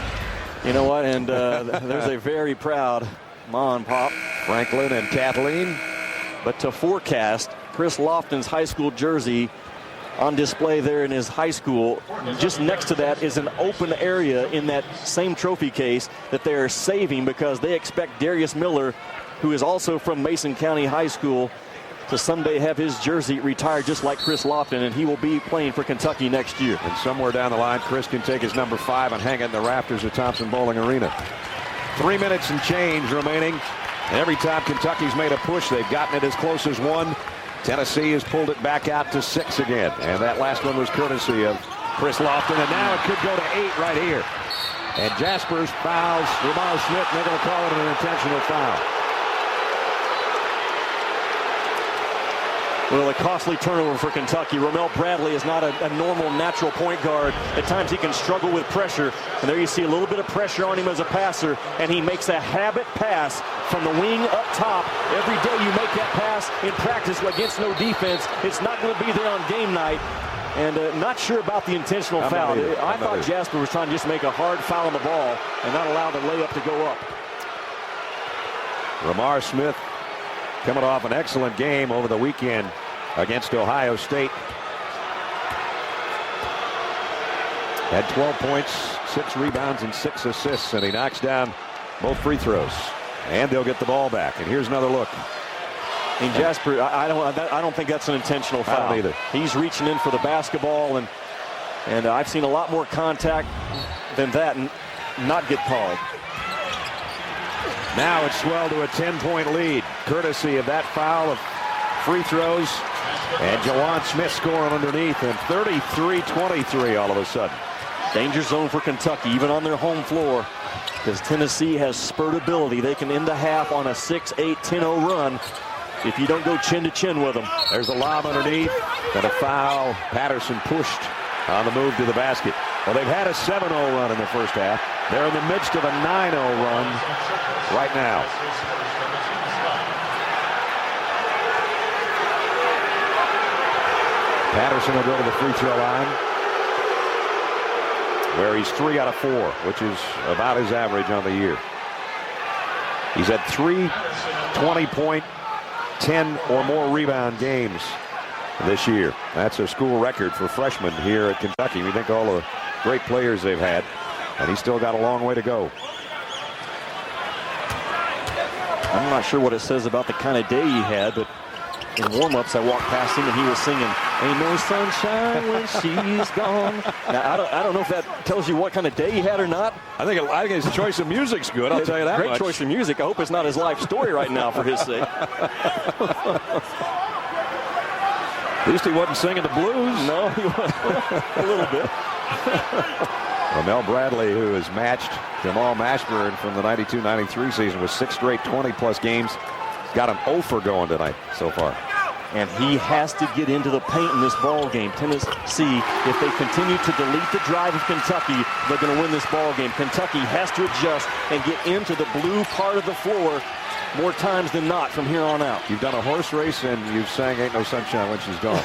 You know what? And there's a very proud mom and pop. Franklin and Kathleen. But to forecast Chris Lofton's high school jersey on display there in his high school, just next to that is an open area in that same trophy case that they are saving because they expect Darius Miller, who is also from Mason County High School, to someday have his jersey retired just like Chris Lofton, and he will be playing for Kentucky next year. And somewhere down the line, Chris can take his number 5 and hang it in the rafters of Thompson Bowling Arena. 3 minutes and change remaining. Every time Kentucky's made a push, they've gotten it as close as 1. Tennessee has pulled it back out to 6 again. And that last one was courtesy of Chris Lofton. And now it could go to 8 right here. And Jaspers fouls Lamar Smith, and they're going to call it an intentional foul. Well, a costly turnover for Kentucky. Ramel Bradley is not a normal, natural point guard. At times he can struggle with pressure. And there you see a little bit of pressure on him as a passer. And he makes a habit pass from the wing up top. Every day you make that pass in practice against no defense. It's not going to be there on game night. And not sure about the intentional foul. I thought Jasper was trying to just make a hard foul on the ball and not allow the layup to go up. Lamar Smith coming off an excellent game over the weekend against Ohio State. Had 12 points, 6 rebounds, and 6 assists, and he knocks down both free throws. And they'll get the ball back. And here's another look. And Jasper, I don't think that's an intentional foul. I don't either. He's reaching in for the basketball, and I've seen a lot more contact than that and not get called. Now it's swelled to a 10-point lead, courtesy of that foul of free throws. And Jawan Smith scoring underneath, and 33-23 all of a sudden. Danger zone for Kentucky, even on their home floor, because Tennessee has spurt ability. They can end the half on a 6-8, 10-0 run if you don't go chin to chin with them. There's a lob underneath, and a foul. Patterson pushed on the move to the basket. Well, they've had a 7-0 run in the first half. They're in the midst of a 9-0 run right now. Patterson will go to the free throw line, where he's 3 out of 4, which is about his average on the year. He's had 3 20-point, 10 or more rebound games this year. That's a school record for freshmen here at Kentucky. We think all the great players they've had, and he's still got a long way to go. I'm not sure what it says about the kind of day he had, but In warm-ups, I walked past him and he was singing, "Ain't no sunshine when she's gone." Now, I don't know if that tells you what kind of day he had or not. I think his choice of music's good, I'll tell you that Great much. choice of music. I hope it's not his life story right now for his sake. At least he wasn't singing the blues. No, he wasn't. A little bit. Ramel Bradley, who has matched Jamal Mashburn from the 92-93 season with 6 straight 20-plus games, got an 0 for going tonight so far. And he has to get into the paint in this ball game. Tennessee, if they continue to delete the drive of Kentucky, they're going to win this ball game. Kentucky has to adjust and get into the blue part of the floor more times than not from here on out. You've done a horse race and you've sang "Ain't No Sunshine When She's Gone."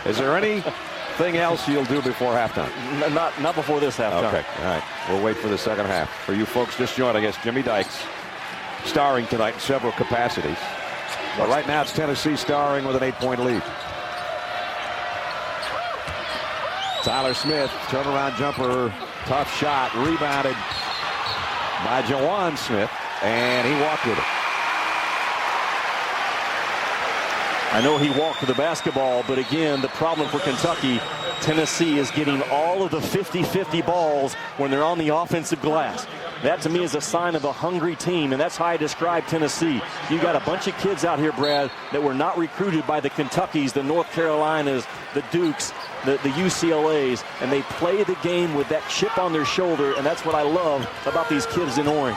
Is there anything else you'll do before halftime? Not before this halftime. Okay, all right. We'll wait for the second half. For you folks just joining us, Jimmy Dykes starring tonight in several capacities. But right now it's Tennessee starring with an 8-point lead. Tyler Smith, turnaround jumper, tough shot, rebounded by Jawan Smith, and he walked with it. I know he walked to the basketball, but again, the problem for Kentucky, Tennessee is getting all of the 50-50 balls when they're on the offensive glass. That, to me, is a sign of a hungry team, and that's how I describe Tennessee. You got a bunch of kids out here, Brad, that were not recruited by the Kentuckys, the North Carolinas, the Dukes, the UCLAs, and they play the game with that chip on their shoulder, and that's what I love about these kids in orange.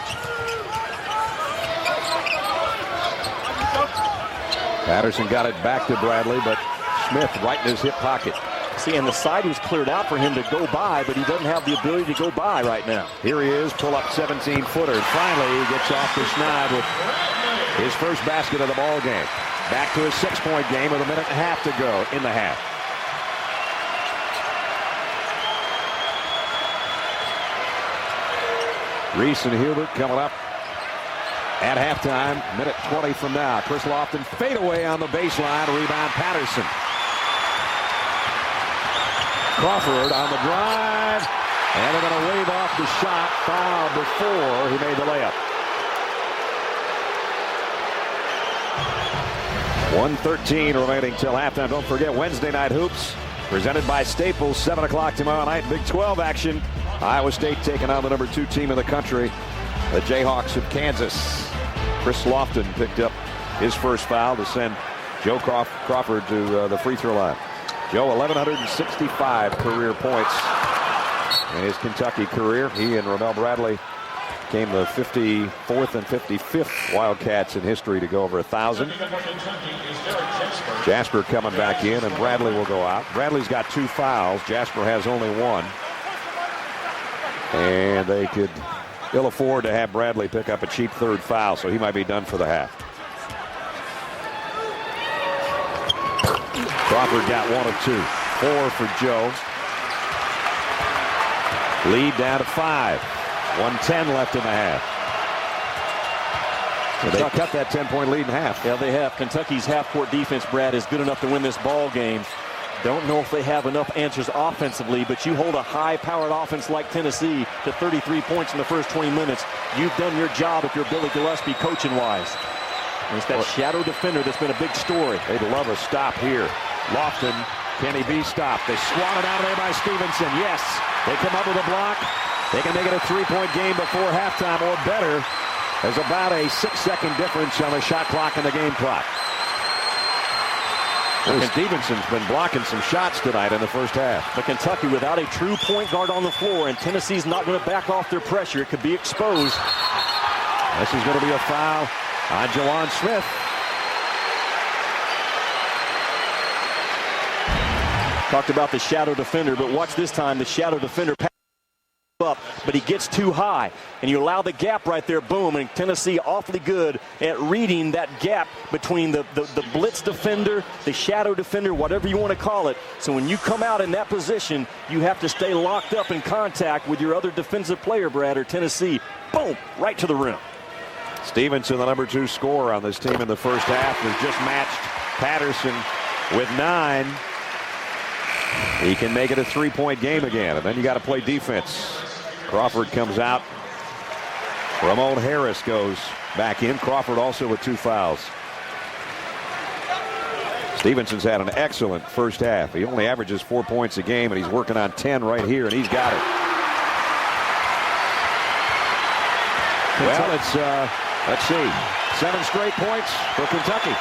Patterson got it back to Bradley, but Smith right in his hip pocket. See, and the side was cleared out for him to go by, but he doesn't have the ability to go by right now. Here he is, pull up 17-footer, and finally he gets off the schneid with his first basket of the ball game. Back to his 6-point game with a minute and a half to go in the half. Reese and Hubert coming up at halftime, minute 20 from now. Chris Lofton fade away on the baseline, rebound Patterson. Crawford on the drive, and they're going to wave off the shot, foul before he made the layup. 1:13 remaining till halftime. Don't forget Wednesday night hoops presented by Staples, 7 o'clock tomorrow night. Big 12 action. Iowa State taking on the number 2 team in the country, the Jayhawks of Kansas. Chris Lofton picked up his first foul to send Joe Crawford to the free throw line. Joe, 1,165 career points in his Kentucky career. He and Ramel Bradley became the 54th and 55th Wildcats in history to go over 1,000. Jasper coming back in, and Bradley will go out. Bradley's got 2 fouls. Jasper has only 1. And they could ill afford to have Bradley pick up a cheap 3rd foul, so he might be done for the half. Crawford got 1 of 2. 4 for Joe. Lead down to 5. 1:10 left in the half. So they cut that 10-point lead in half. Yeah, they have. Kentucky's half-court defense, Brad, is good enough to win this ball game. Don't know if they have enough answers offensively, but you hold a high-powered offense like Tennessee to 33 points in the first 20 minutes. You've done your job if you're Billy Gillespie coaching-wise. And it's that shadow defender that's been a big story. They'd love a stop here. Lofton, can he be stopped? They swat it out of there by Stevenson. Yes, they come up with a block. They can make it a 3-point game before halftime or better. There's about a 6-second difference on the shot clock and the game clock. Stevenson's been blocking some shots tonight in the first half. But Kentucky without a true point guard on the floor, and Tennessee's not going to back off their pressure. It could be exposed. This is going to be a foul on Jawan Smith. Talked about the shadow defender, but watch this time. The shadow defender up, but he gets too high, and you allow the gap right there. Boom. And Tennessee awfully good at reading that gap between the blitz defender, the shadow defender, whatever you want to call it. So when you come out in that position, you have to stay locked up in contact with your other defensive player, Brad, or Tennessee. Boom, right to the rim. Stevenson, the number 2 scorer on this team in the first half, has just matched Patterson with 9. He can make it a 3-point game again, and then you got to play defense. Crawford comes out. Ramon Harris goes back in. Crawford also with 2 fouls. Stevenson's had an excellent first half. He only averages 4 points a game, and he's working on 10 right here, and he's got it. Well, it's, let's see, 7 straight points for Kentucky.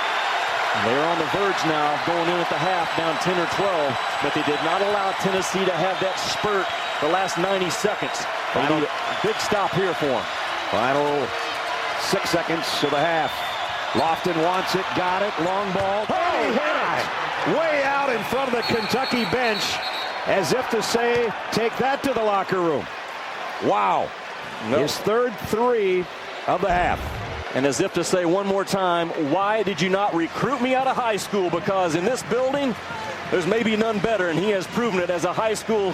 They're on the verge now of going in at the half, down 10 or 12, but they did not allow Tennessee to have that spurt the last 90 seconds. They need a big stop here for them. Final 6 seconds of the half. Lofton wants it, got it, long ball. Oh, he hit it! Way out in front of the Kentucky bench, as if to say, take that to the locker room. Wow. His third 3 of the half. And as if to say one more time, why did you not recruit me out of high school? Because in this building, there's maybe none better, and he has proven it as a high school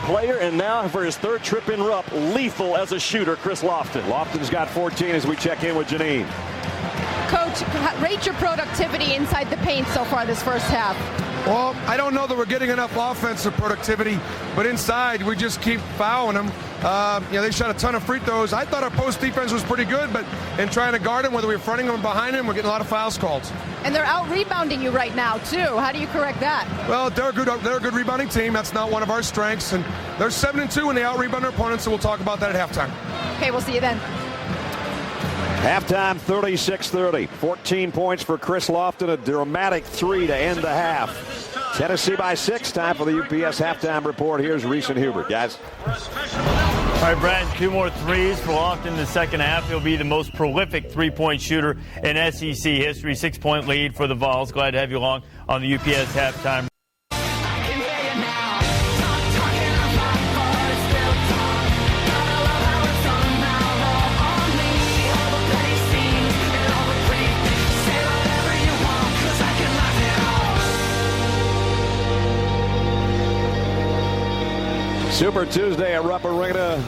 player, and now for his 3rd trip in Rupp, lethal as a shooter, Chris Lofton. Lofton's got 14 as we check in with Janine. Coach, rate your productivity inside the paint so far this first half. Well, I don't know that we're getting enough offensive productivity, but inside we just keep fouling them. They shot a ton of free throws. I thought our post defense was pretty good, but in trying to guard them, whether we're fronting them or behind them, we're getting a lot of fouls called. And they're out-rebounding you right now, too. How do you correct that? Well, they're a good rebounding team. That's not one of our strengths. And they're 7-2 when they out-rebound their opponents, so we'll talk about that at halftime. Okay, we'll see you then. Halftime, 36-30. 14 points for Chris Lofton. A dramatic 3 to end the half. Tennessee by 6. Time for the UPS halftime report. Here's Reese and Hubert. Guys. All right, Brad, 2 more threes for Lofton in the second half. He'll be the most prolific three-point shooter in SEC history. 6-point lead for the Vols. Glad to have you along on the UPS halftime. Super Tuesday at Rupp Arena,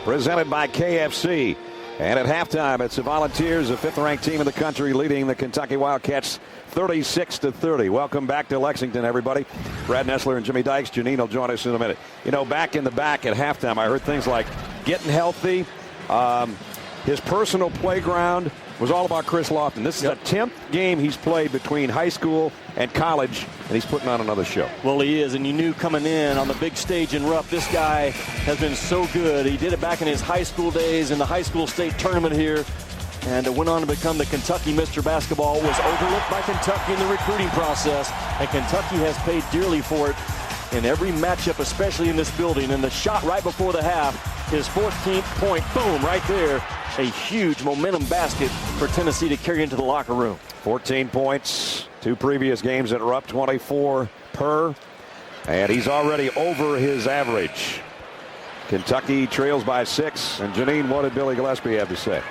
presented by KFC. And at halftime, it's the Volunteers, the 5th-ranked team in the country, leading the Kentucky Wildcats 36-30. Welcome back to Lexington, everybody. Brad Nessler and Jimmy Dykes. Janine will join us in a minute. You know, back in the back at halftime, I heard things like getting healthy. His personal playground was all about Chris Lofton. This is the 10th game he's played between high school and college, and he's putting on another show. Well, he is, and you knew coming in on the big stage in Rupp, this guy has been so good. He did it back in his high school days in the high school state tournament here, and went on to become the Kentucky Mr. Basketball. Was overlooked by Kentucky in the recruiting process, and Kentucky has paid dearly for it in every matchup, especially in this building. And the shot right before the half, his 14th point, boom, right there. A huge momentum basket for Tennessee to carry into the locker room. 14 points, 2 previous games at Rupp, 24 per. And he's already over his average. Kentucky trails by 6. And Janine, what did Billy Gillespie have to say?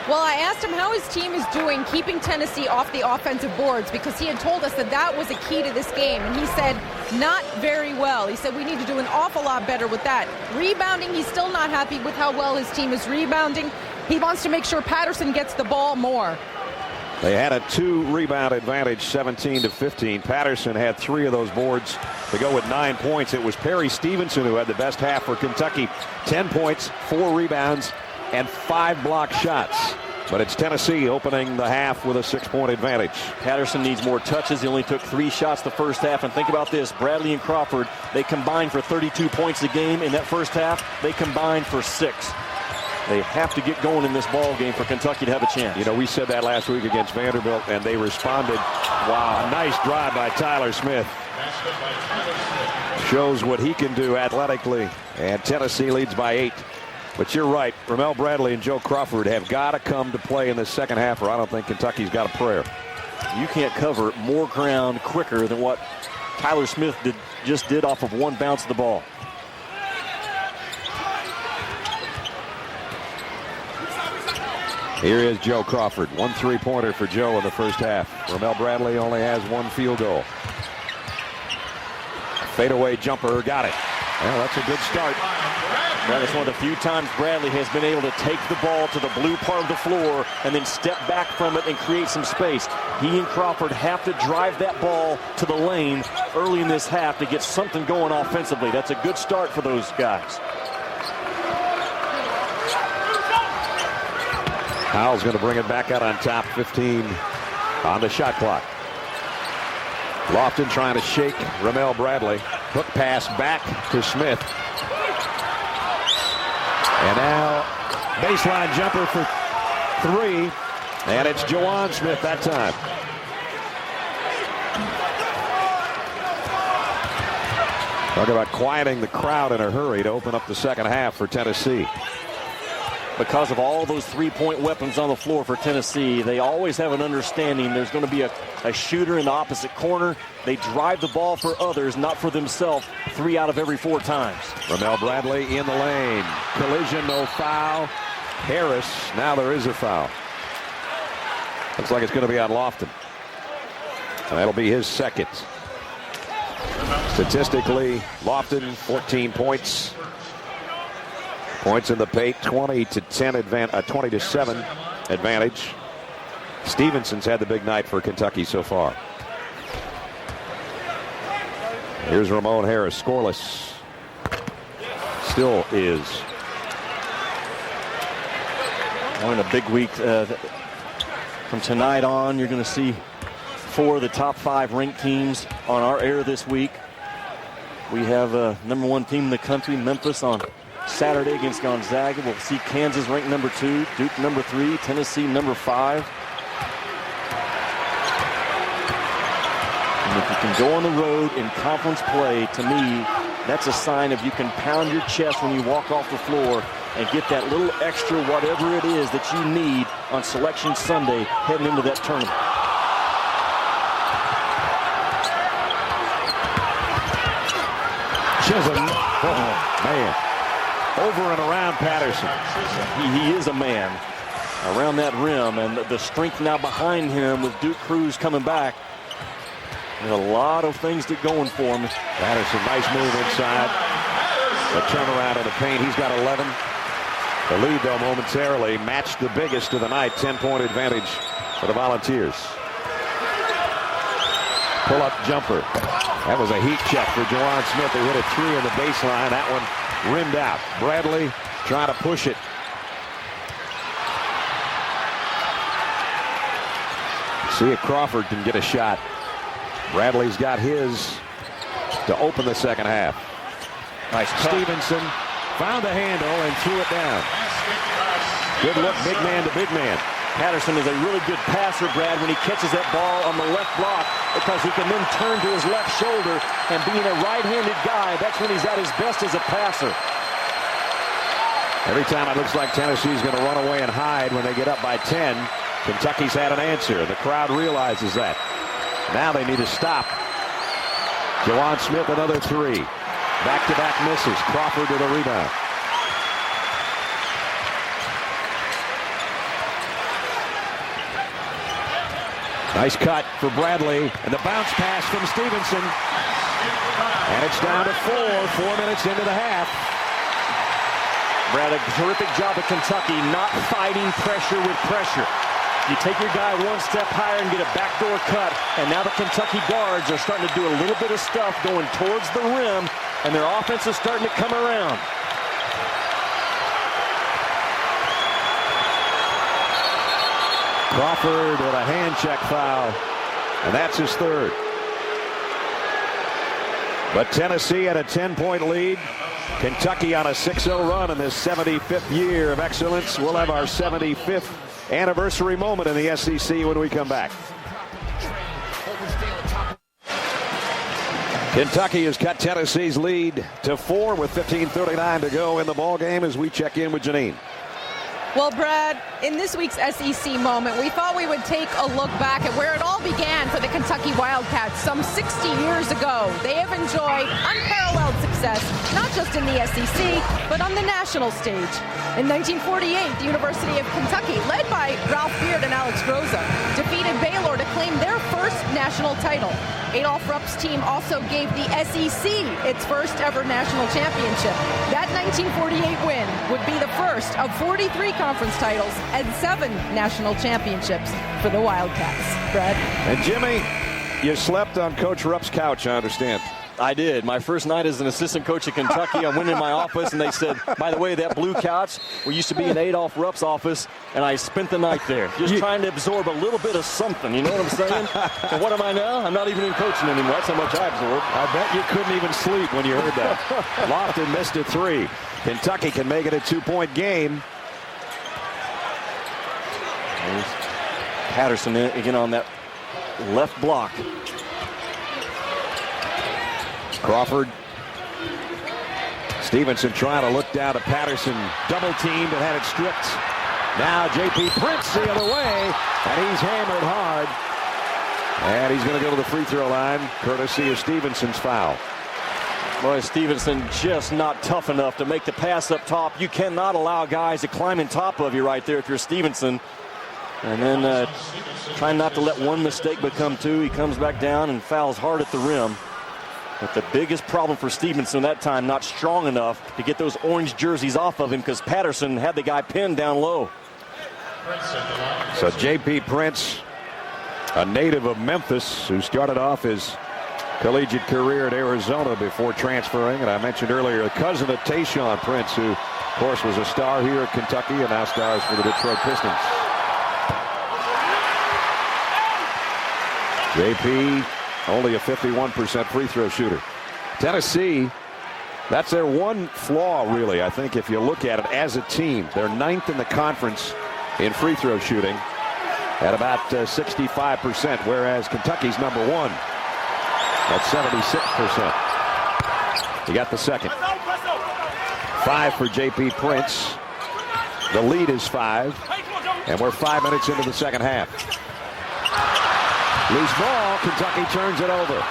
Well, I asked him how his team is doing keeping Tennessee off the offensive boards, because he had told us that that was a key to this game. And he said, not very well. He said we need to do an awful lot better with that. Rebounding, he's still not happy with how well his team is rebounding. He wants to make sure Patterson gets the ball more. They had a 2-rebound advantage, 17-15. Patterson had 3 of those boards to go with 9 points. It was Perry Stevenson who had the best half for Kentucky. 10 points, 4 rebounds, and 5 block shots. But it's Tennessee opening the half with a 6-point advantage. Patterson needs more touches. He only took 3 shots the first half. And think about this, Bradley and Crawford, they combined for 32 points a game. In that first half, they combined for 6. They have to get going in this ball game for Kentucky to have a chance. You know, we said that last week against Vanderbilt, and they responded. Wow, a nice drive by Tyler Smith. Shows what he can do athletically. And Tennessee leads by 8. But you're right, Ramel Bradley and Joe Crawford have got to come to play in the second half, or I don't think Kentucky's got a prayer. You can't cover more ground quicker than what Tyler Smith just did off of one bounce of the ball. Here is Joe Crawford. 1 3-pointer for Joe in the first half. Ramel Bradley only has 1 field goal. Fadeaway jumper, got it. Well, that's a good start. Well, it's one of the few times Bradley has been able to take the ball to the blue part of the floor and then step back from it and create some space. He and Crawford have to drive that ball to the lane early in this half to get something going offensively. That's a good start for those guys. Howell's going to bring it back out on top. 15 on the shot clock. Lofton trying to shake Ramel Bradley. Hook pass back to Smith. And now baseline jumper for 3. And it's Jawan Smith that time. Talk about quieting the crowd in a hurry to open up the second half for Tennessee. Because of all those three-point weapons on the floor for Tennessee, they always have an understanding there's going to be a shooter in the opposite corner. They drive the ball for others, not for themselves, 3 out of every 4 times. Ramel Bradley in the lane. Collision, no foul. Harris, now there is a foul. Looks like it's going to be on Lofton. And that'll be his second. Statistically, Lofton, 14 points. Points in the paint, 20 to 7 advantage. Stevenson's had the big night for Kentucky so far. Here's Ramon Harris, scoreless. Still is. We're in a big week. From tonight on, you're going to see 4 of the top 5 ranked teams on our air this week. We have a #1 team in the country, Memphis, on Saturday against Gonzaga. We'll see Kansas ranked #2, Duke #3, Tennessee #5. And if you can go on the road in conference play, to me, that's a sign of you can pound your chest when you walk off the floor and get that little extra whatever it is that you need on Selection Sunday heading into that tournament. Chisholm, oh man. Over and around Patterson. He is a man around that rim, and the strength now behind him with Duke Cruz coming back. There's a lot of things that going for him. Patterson, nice move inside. A turnaround in the paint. He's got 11. The lead, though, momentarily matched the biggest of the night. 10-point advantage for the Volunteers. Pull-up jumper. That was a heat check for Jawan Smith. They hit a 3 on the baseline. That one rimmed out. Bradley trying to push it. See if Crawford can get a shot. Bradley's got his to open the second half. Nice cut. Stevenson found the handle and threw it down. Good look, big man to big man. Patterson is a really good passer, Brad, when he catches that ball on the left block, because he can then turn to his left shoulder, and being a right-handed guy, that's when he's at his best as a passer. Every time it looks like Tennessee's going to run away and hide when they get up by 10, Kentucky's had an answer. The crowd realizes that. Now they need to stop. Jawan Smith, another 3. Back-to-back misses. Crawford to the rebound. Nice cut for Bradley, and the bounce pass from Stevenson. And it's down to 4 minutes into the half. Brad, a terrific job of Kentucky not fighting pressure with pressure. You take your guy one step higher and get a backdoor cut, and now the Kentucky guards are starting to do a little bit of stuff going towards the rim, and their offense is starting to come around. Crawford with a hand check foul, and that's his 3rd. But Tennessee had a 10-point lead. Kentucky on a 6-0 run in this 75th year of excellence. We'll have our 75th anniversary moment in the SEC when we come back. Kentucky has cut Tennessee's lead to 4 with 15:39 to go in the ball game as we check in with Janine. Well, Brad, in this week's SEC moment, we thought we would take a look back at where it all began for the Kentucky Wildcats some 60 years ago. They have enjoyed unparalleled success, not just in the SEC, but on the national stage. In 1948, the University of Kentucky, led by Ralph Beard and Alex Groza, defeated Baylor to claim their first national title. Adolph Rupp's team also gave the SEC its first ever national championship. That 1948 win would be the first of 43 conference titles and 7 national championships for the Wildcats. Brad? And Jimmy, you slept on Coach Rupp's couch, I understand. I did. My first night as an assistant coach at Kentucky, I went in my office and they said, by the way, that blue couch, we used to be in Adolph Rupp's office, and I spent the night there just trying to absorb a little bit of something. You know what I'm saying? And what am I now? I'm not even in coaching anymore. That's how much I absorbed. I bet you couldn't even sleep when you heard that. Lofton missed a 3. Kentucky can make it a 2-point game. There's Patterson again on that left block. Crawford. Stevenson trying to look down to Patterson. Double teamed and had it stripped. Now J.P. Prince the other way, and he's hammered hard. And he's going to go to the free throw line, courtesy of Stevenson's foul. Boy, Stevenson just not tough enough to make the pass up top. You cannot allow guys to climb on top of you right there if you're Stevenson. And then trying not to let one mistake become 2. He comes back down and fouls hard at the rim. But the biggest problem for Stevenson that time, not strong enough to get those orange jerseys off of him because Patterson had the guy pinned down low. So J.P. Prince, a native of Memphis, who started off his collegiate career at Arizona before transferring. And I mentioned earlier, a cousin of Tayshaun Prince, who, of course, was a star here at Kentucky and now stars for the Detroit Pistons. J.P. only a 51% free throw shooter. Tennessee, that's their one flaw, really. I think if you look at it as a team, they're 9th in the conference in free throw shooting at about 65%, whereas Kentucky's number 1 at 76%. He got the second. 5 for J.P. Prince. The lead is 5, and we're 5 minutes into the second half. Loose ball, Kentucky turns it over.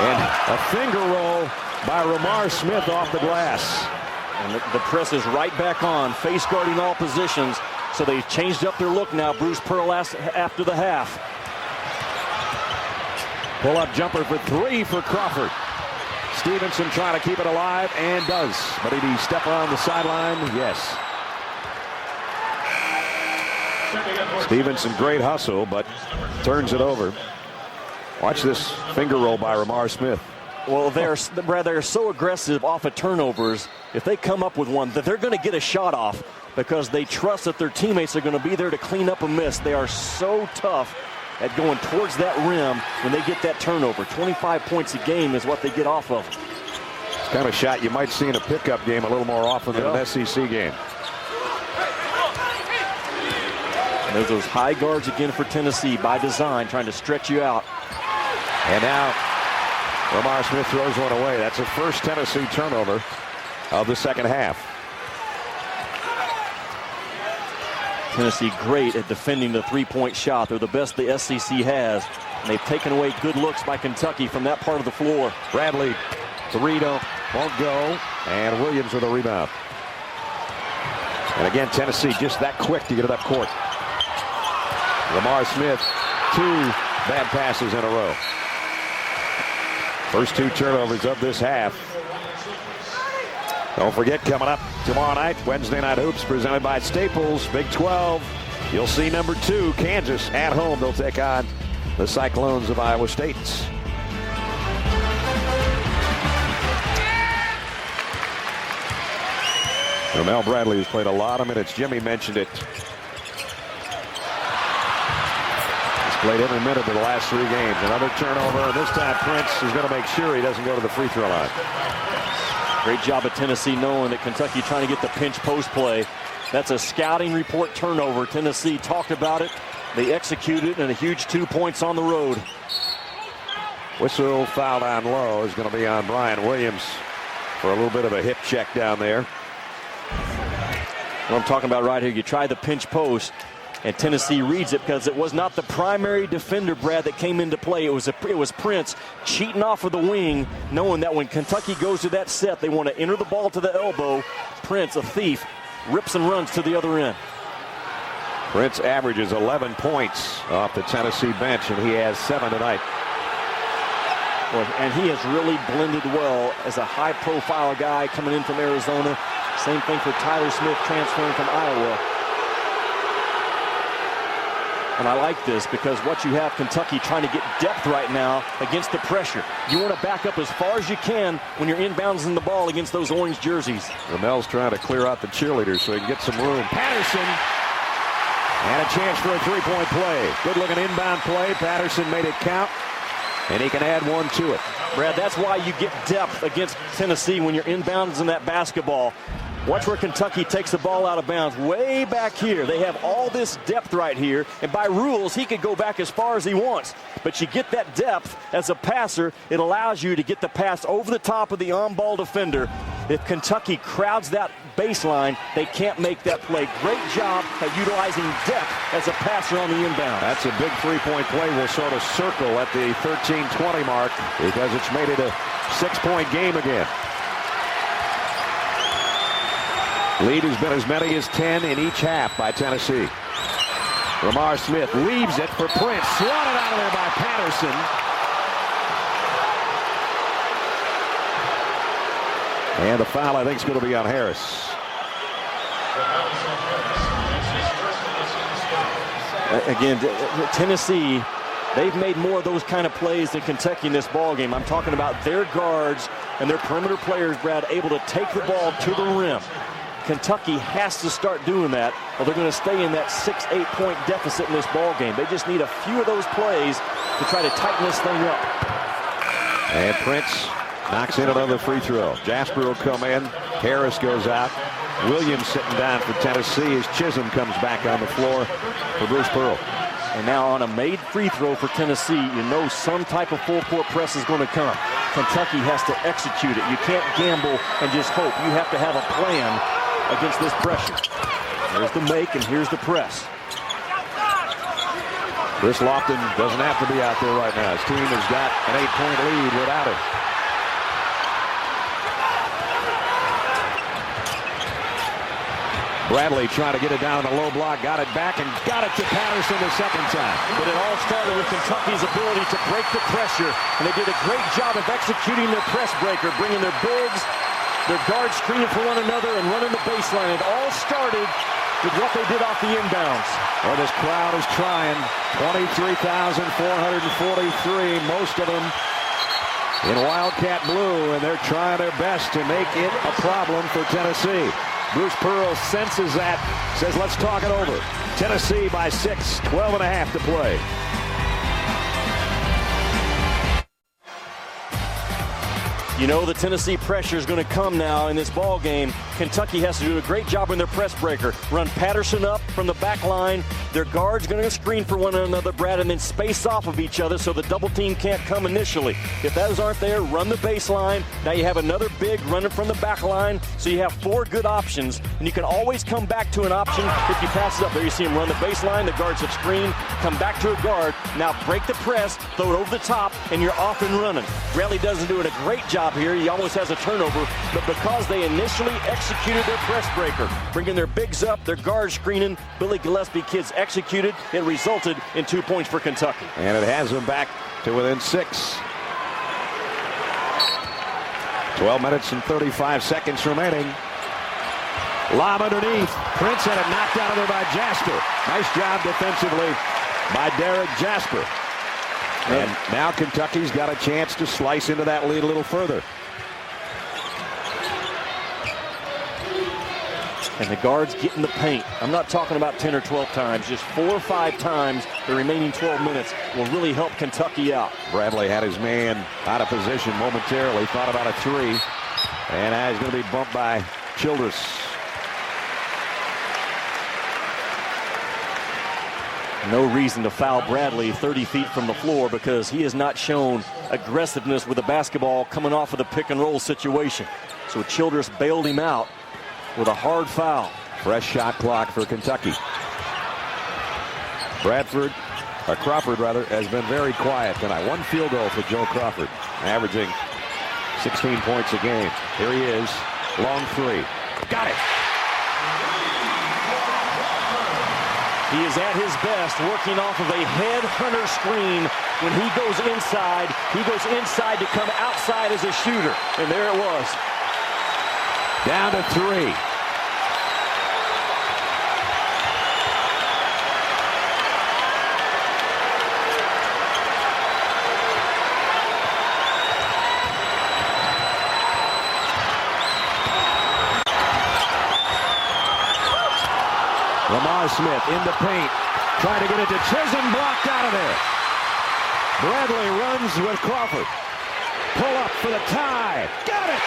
And a finger roll by Ramar Smith off the glass. And the press is right back on, face guarding all positions. So they've changed up their look now, Bruce Pearl after the half. Pull-up jumper for 3 for Crawford. Stevenson trying to keep it alive, and does. But did he step on the sideline? Yes. Stevenson, great hustle, but turns it over. Watch this finger roll by Ramar Smith. Well, they're so aggressive off of turnovers. If they come up with one, that they're going to get a shot off because they trust that their teammates are going to be there to clean up a miss. They are so tough at going towards that rim when they get that turnover. 25 points a game is what they get off of. It's kind of a shot you might see in a pickup game a little more often than an SEC game. And there's those high guards again for Tennessee by design, trying to stretch you out. And now Ramar Smith throws one away. That's the first Tennessee turnover of the second half. Tennessee great at defending the three-point shot. They're the best the SEC has. And they've taken away good looks by Kentucky from that part of the floor. Bradley, 3 won't go. And Williams with a rebound. And again, Tennessee just that quick to get it up court. Ramar Smith, 2 bad passes in a row. First 2 turnovers of this half. Don't forget, coming up tomorrow night, Wednesday Night Hoops presented by Staples, Big 12. You'll see number 2, Kansas, at home. They'll take on the Cyclones of Iowa State. Mel Bradley has played a lot of minutes. Jimmy mentioned it. He's played every minute of the last 3 games. Another turnover, and this time Prince is going to make sure he doesn't go to the free throw line. Great job at Tennessee knowing that Kentucky trying to get the pinch post play. That's a scouting report turnover. Tennessee talked about it. They executed, and a huge 2 points on the road. Whistle foul down low is going to be on Brian Williams for a little bit of a hip check down there. What I'm talking about right here, you try the pinch post, and Tennessee reads it because it was not the primary defender, Brad, that came into play. It was Prince cheating off of the wing, knowing that when Kentucky goes to that set, they want to enter the ball to the elbow. Prince, a thief, rips and runs to the other end. Prince averages 11 points off the Tennessee bench, and he has 7 tonight. Well, and he has really blended well as a high-profile guy coming in from Arizona. Same thing for Tyler Smith transferring from Iowa. And I like this because what you have Kentucky trying to get depth right now against the pressure. You want to back up as far as you can when you're inbounds in the ball against those orange jerseys. Ramel's trying to clear out the cheerleaders so he can get some room. Patterson. And a chance for a three-point play. Good-looking inbound play. Patterson made it count. And he can add one to it. Brad, that's why you get depth against Tennessee when you're inbounds in that basketball. Watch where Kentucky takes the ball out of bounds way back here. They have all this depth right here, and by rules, he could go back as far as he wants. But you get that depth as a passer, it allows you to get the pass over the top of the on-ball defender. If Kentucky crowds that baseline, they can't make that play. Great job at utilizing depth as a passer on the inbound. That's a big three-point play. We'll sort of circle at the 13-20 mark because it's made it a 6-point game again. Lead has been as many as 10 in each half by Tennessee. Lamar Smith leaves it for Prince. Swatted out of there by Patterson. And the foul, I think, is going to be on Harris. Again, Tennessee, they've made more of those kind of plays than Kentucky in this ball game. I'm talking about their guards and their perimeter players, Brad, able to take the ball to the rim. Kentucky has to start doing that, or they're going to stay in that 6-8 point deficit in this ball game. They just need a few of those plays to try to tighten this thing up. And Prince knocks in another free throw. Jasper will come in. Harris goes out. Williams sitting down for Tennessee as Chisholm comes back on the floor for Bruce Pearl. And now on a made free throw for Tennessee, you know some type of full court press is going to come. Kentucky has to execute it. You can't gamble and just hope. You have to have a plan against this pressure. Here's the make and here's the press. Chris Lofton doesn't have to be out there right now. His team has got an 8-point lead without him. Bradley trying to get it down in the low block, got it back and got it to Patterson the second time. But it all started with Kentucky's ability to break the pressure, and they did a great job of executing their press breaker, bringing their bigs, their guards screening for one another and running the baseline. It all started with what they did off the inbounds. Well, this crowd is trying. 23,443, most of them in Wildcat blue, and they're trying their best to make it a problem for Tennessee. Bruce Pearl senses that, says let's talk it over. Tennessee by 6, 12.5 to play. You know the Tennessee pressure is going to come now in this ball game. Kentucky has to do a great job in their press breaker. Run Patterson up from the back line. Their guards going to screen for one another, Brad, and then space off of each other so the double team can't come initially. If those aren't there, run the baseline. Now you have another big running from the back line, so you have 4 good options, and you can always come back to an option if you pass it up. There you see him run the baseline. The guards have screened, come back to a guard. Now break the press, throw it over the top, and you're off and running. Bradley doesn't do a great job here. He almost has a turnover, but because they initially executed their press breaker, bringing their bigs up, their guards screening, Billy Gillespie kids executed, it resulted in 2 points for Kentucky. And it has them back to within 6. 12 minutes and 35 seconds remaining. Lob underneath. Prince had it knocked out of there by Jasper. Nice job defensively by Derek Jasper. And now Kentucky's got a chance to slice into that lead a little further. And the guards get in the paint. I'm not talking about 10 or 12 times, just 4 or 5 times the remaining 12 minutes will really help Kentucky out. Bradley had his man out of position momentarily, thought about a 3. And now he's going to be bumped by Childress. No reason to foul Bradley 30 feet from the floor because he has not shown aggressiveness with the basketball coming off of the pick and roll situation. So Childress bailed him out with a hard foul. Fresh shot clock for Kentucky. Crawford has been very quiet tonight. 1 field goal for Joe Crawford, averaging 16 points a game. Here he is, long 3. Got it. He is at his best working off of a headhunter screen. When he goes inside to come outside as a shooter. And there it was. Down to 3. Lamar Smith in the paint. Trying to get it to Chisholm. Blocked out of there. Bradley runs with Crawford. Pull up for the tie. Got it!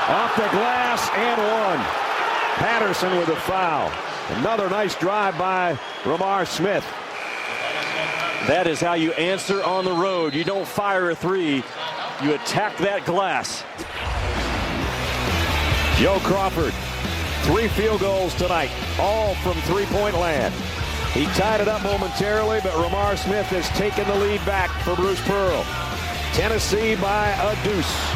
Off the glass and one. Patterson with a foul. Another nice drive by Lamar Smith. That is how you answer on the road. You don't fire a three. You attack that glass. Joe Crawford, 3 field goals tonight, all from three-point land. He tied it up momentarily, but Lamar Smith has taken the lead back for Bruce Pearl. Tennessee by a deuce.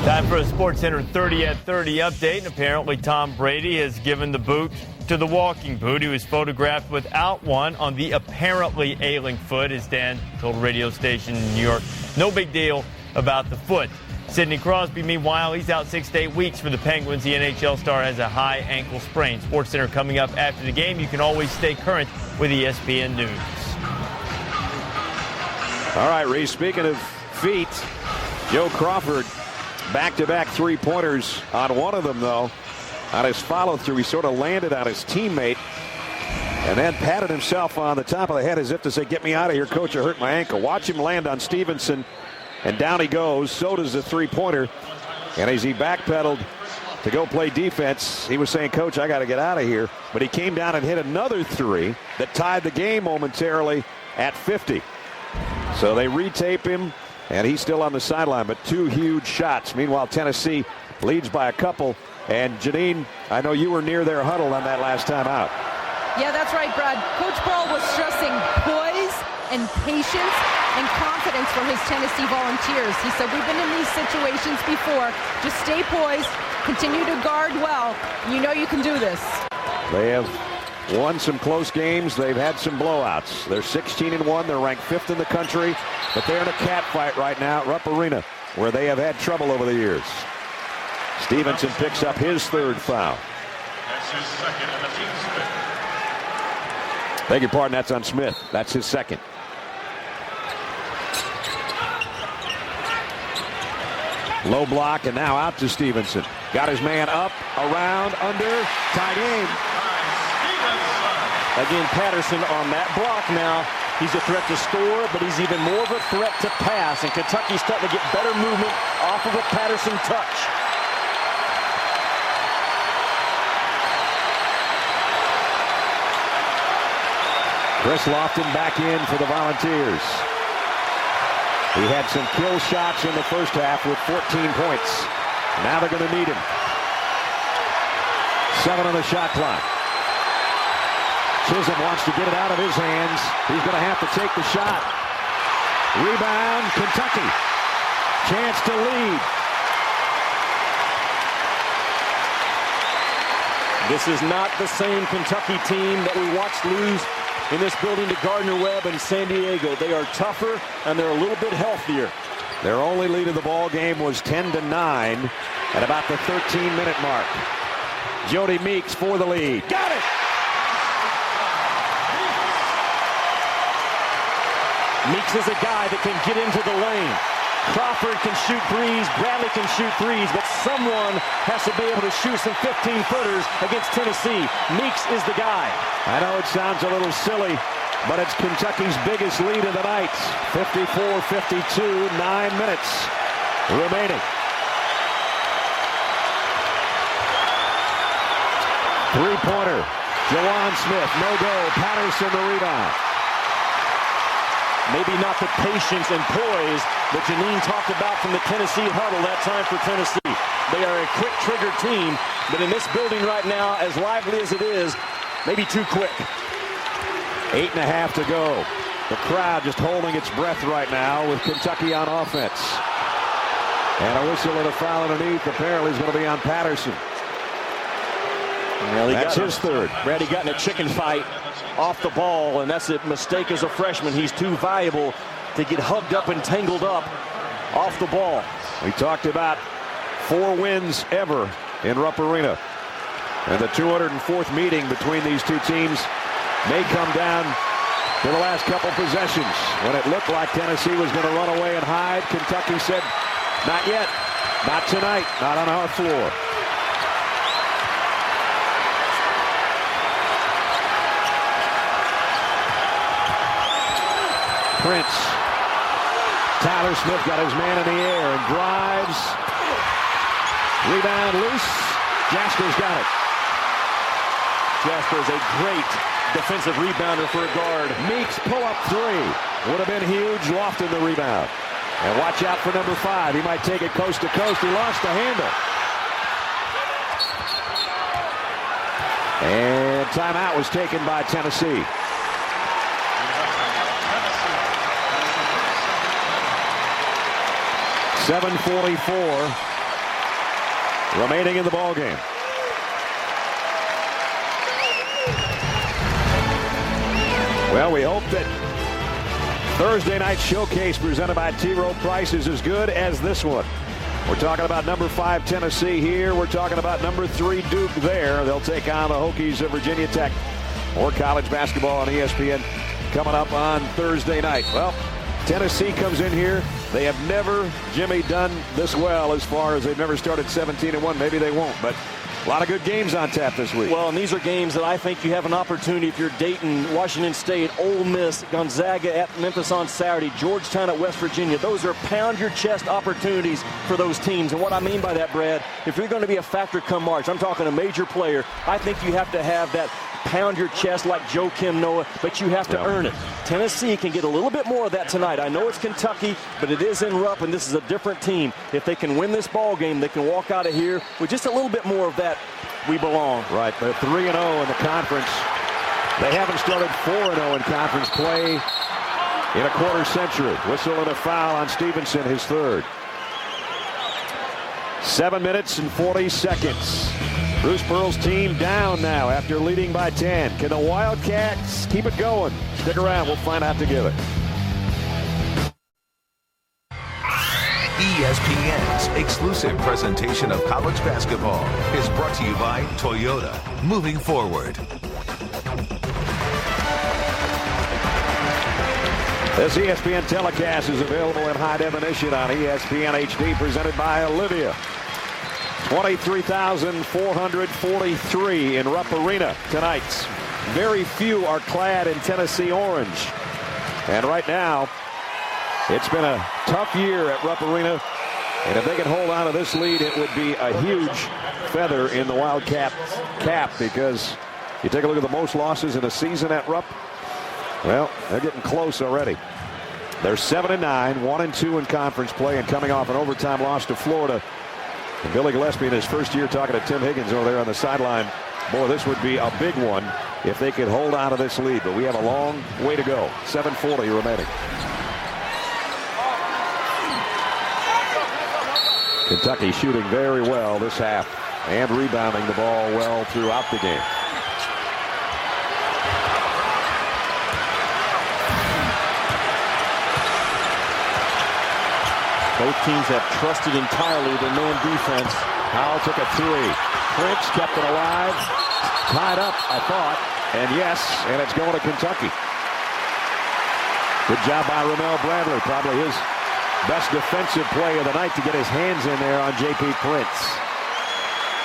Time for a SportsCenter 30 at 30 update. And apparently Tom Brady has given the boot to the walking boot. He was photographed without one on the apparently ailing foot, as Dan told a radio station in New York. No big deal about the foot. Sidney Crosby, meanwhile, he's out 6 to 8 weeks for the Penguins. The NHL star has a high ankle sprain. SportsCenter coming up after the game. You can always stay current with ESPN News. All right, Reese, speaking of feet, Joe Crawford, back-to-back three-pointers on one of them, though. On his follow-through, he sort of landed on his teammate and then patted himself on the top of the head as if to say, "Get me out of here, coach, I hurt my ankle." Watch him land on Stevenson, and down he goes. So does the three-pointer. And as he backpedaled to go play defense, he was saying, "Coach, I got to get out of here." But he came down and hit another three that tied the game momentarily at 50. So they retape him, and he's still on the sideline, but 2 huge shots. Meanwhile, Tennessee leads by a couple. And Janine, I know you were near their huddle on that last time out. Yeah, that's right, Brad. Coach Pearl was stressing poise and patience and confidence for his Tennessee Volunteers. He said, "We've been in these situations before. Just stay poised, continue to guard well. You know you can do this." They have won some close games. They've had some blowouts. They're 16-1. They're ranked 5th in the country, but they're in a cat fight right now at Rupp Arena, where they have had trouble over the years. Stevenson picks up his 3rd foul. That's his second and the team's 5th. Beg your pardon, that's on Smith. That's his 2nd. Low block, and now out to Stevenson. Got his man up, around, under, tie game. Again, Patterson on that block now. He's a threat to score, but he's even more of a threat to pass. And Kentucky's starting to get better movement off of a Patterson touch. Chris Lofton back in for the Volunteers. He had some kill shots in the first half with 14 points. Now they're going to need him. 7 on the shot clock. Chisholm wants to get it out of his hands. He's going to have to take the shot. Rebound, Kentucky. Chance to lead. This is not the same Kentucky team that we watched lose in this building to Gardner-Webb and San Diego. They are tougher, and they're a little bit healthier. Their only lead of the ball game was 10-9 at about the 13-minute mark. Jody Meeks for the lead. Got it! Meeks is a guy that can get into the lane. Crawford can shoot threes, Bradley can shoot threes, but someone has to be able to shoot some 15-footers against Tennessee. Meeks is the guy. I know it sounds a little silly, but it's Kentucky's biggest lead of the night. 54-52, 9 minutes remaining. Three-pointer, Jawan Smith, no go. Patterson the rebound. Maybe not the patience and poise that Janine talked about from the Tennessee huddle that time for Tennessee. They are a quick trigger team, but in this building right now, as lively as it is, maybe too quick. 8.5 to go. The crowd just holding its breath right now with Kentucky on offense. And a whistle and a foul underneath apparently is going to be on Patterson. Well, That's his third. Brad, he got in a chicken fight off the ball, and that's a mistake as a freshman. He's too valuable to get hugged up and tangled up off the ball. We talked about 4 wins ever in Rupp Arena. And the 204th meeting between these two teams may come down to the last couple possessions. When it looked like Tennessee was going to run away and hide, Kentucky said, not yet, not tonight, not on our floor. Prince. Tyler Smith got his man in the air and drives. Rebound loose. Jasper's got it. Jasper is a great defensive rebounder for a guard. Meeks pull-up 3. Would have been huge. Lofton the rebound. And watch out for number 5. He might take it coast to coast. He lost the handle. And timeout was taken by Tennessee. .7:44 remaining in the ball game. Well, we hope that Thursday night showcase presented by T. Rowe Price is as good as this one. We're talking about number 5 Tennessee here. We're talking about number 3 Duke there. They'll take on the Hokies of Virginia Tech. More college basketball on ESPN coming up on Thursday night. Well, Tennessee comes in here. They have never, Jimmy, done this well as far as they've never started 17-1. Maybe they won't, but a lot of good games on tap this week. Well, and these are games that I think you have an opportunity if you're Dayton, Washington State, Ole Miss, Gonzaga at Memphis on Saturday, Georgetown at West Virginia. Those are pound-your-chest opportunities for those teams. And what I mean by that, Brad, if you're going to be a factor come March, I'm talking a major player, I think you have to have that pound your chest like Joe Kim Noah, but you have to earn it. Tennessee can get a little bit more of that tonight. I know it's Kentucky, but it is in Rupp, and this is a different team. If they can win this ball game, they can walk out of here with just a little bit more of that we belong. Right, they're 3-0 in the conference. They haven't started 4-0 in conference play in a quarter century. Whistle and a foul on Stevenson, his third. 7 minutes and 40 seconds. Bruce Pearl's team down now after leading by 10. Can the Wildcats keep it going? Stick around. We'll find out together. ESPN's exclusive presentation of college basketball is brought to you by Toyota. Moving forward. This ESPN telecast is available in high definition on ESPN HD, presented by Olivia. 23,443 in Rupp Arena tonight. Very few are clad in Tennessee orange. And right now, it's been a tough year at Rupp Arena. And if they can hold on to this lead, it would be a huge feather in the Wildcat cap, because you take a look at the most losses in a season at Rupp. Well, they're getting close already. They're 7-9, 1-2 in conference play, and coming off an overtime loss to Florida. And Billy Gillespie in his first year talking to Tim Higgins over there on the sideline. Boy, this would be a big one if they could hold on to this lead. But we have a long way to go. 7:40 remaining. Kentucky shooting very well this half and rebounding the ball well throughout the game. Both teams have trusted entirely their man defense. Howell took a 3. Prince kept it alive. Tied up, I thought. And yes, and it's going to Kentucky. Good job by Ramel Bradley. Probably his best defensive play of the night to get his hands in there on J.P. Prince.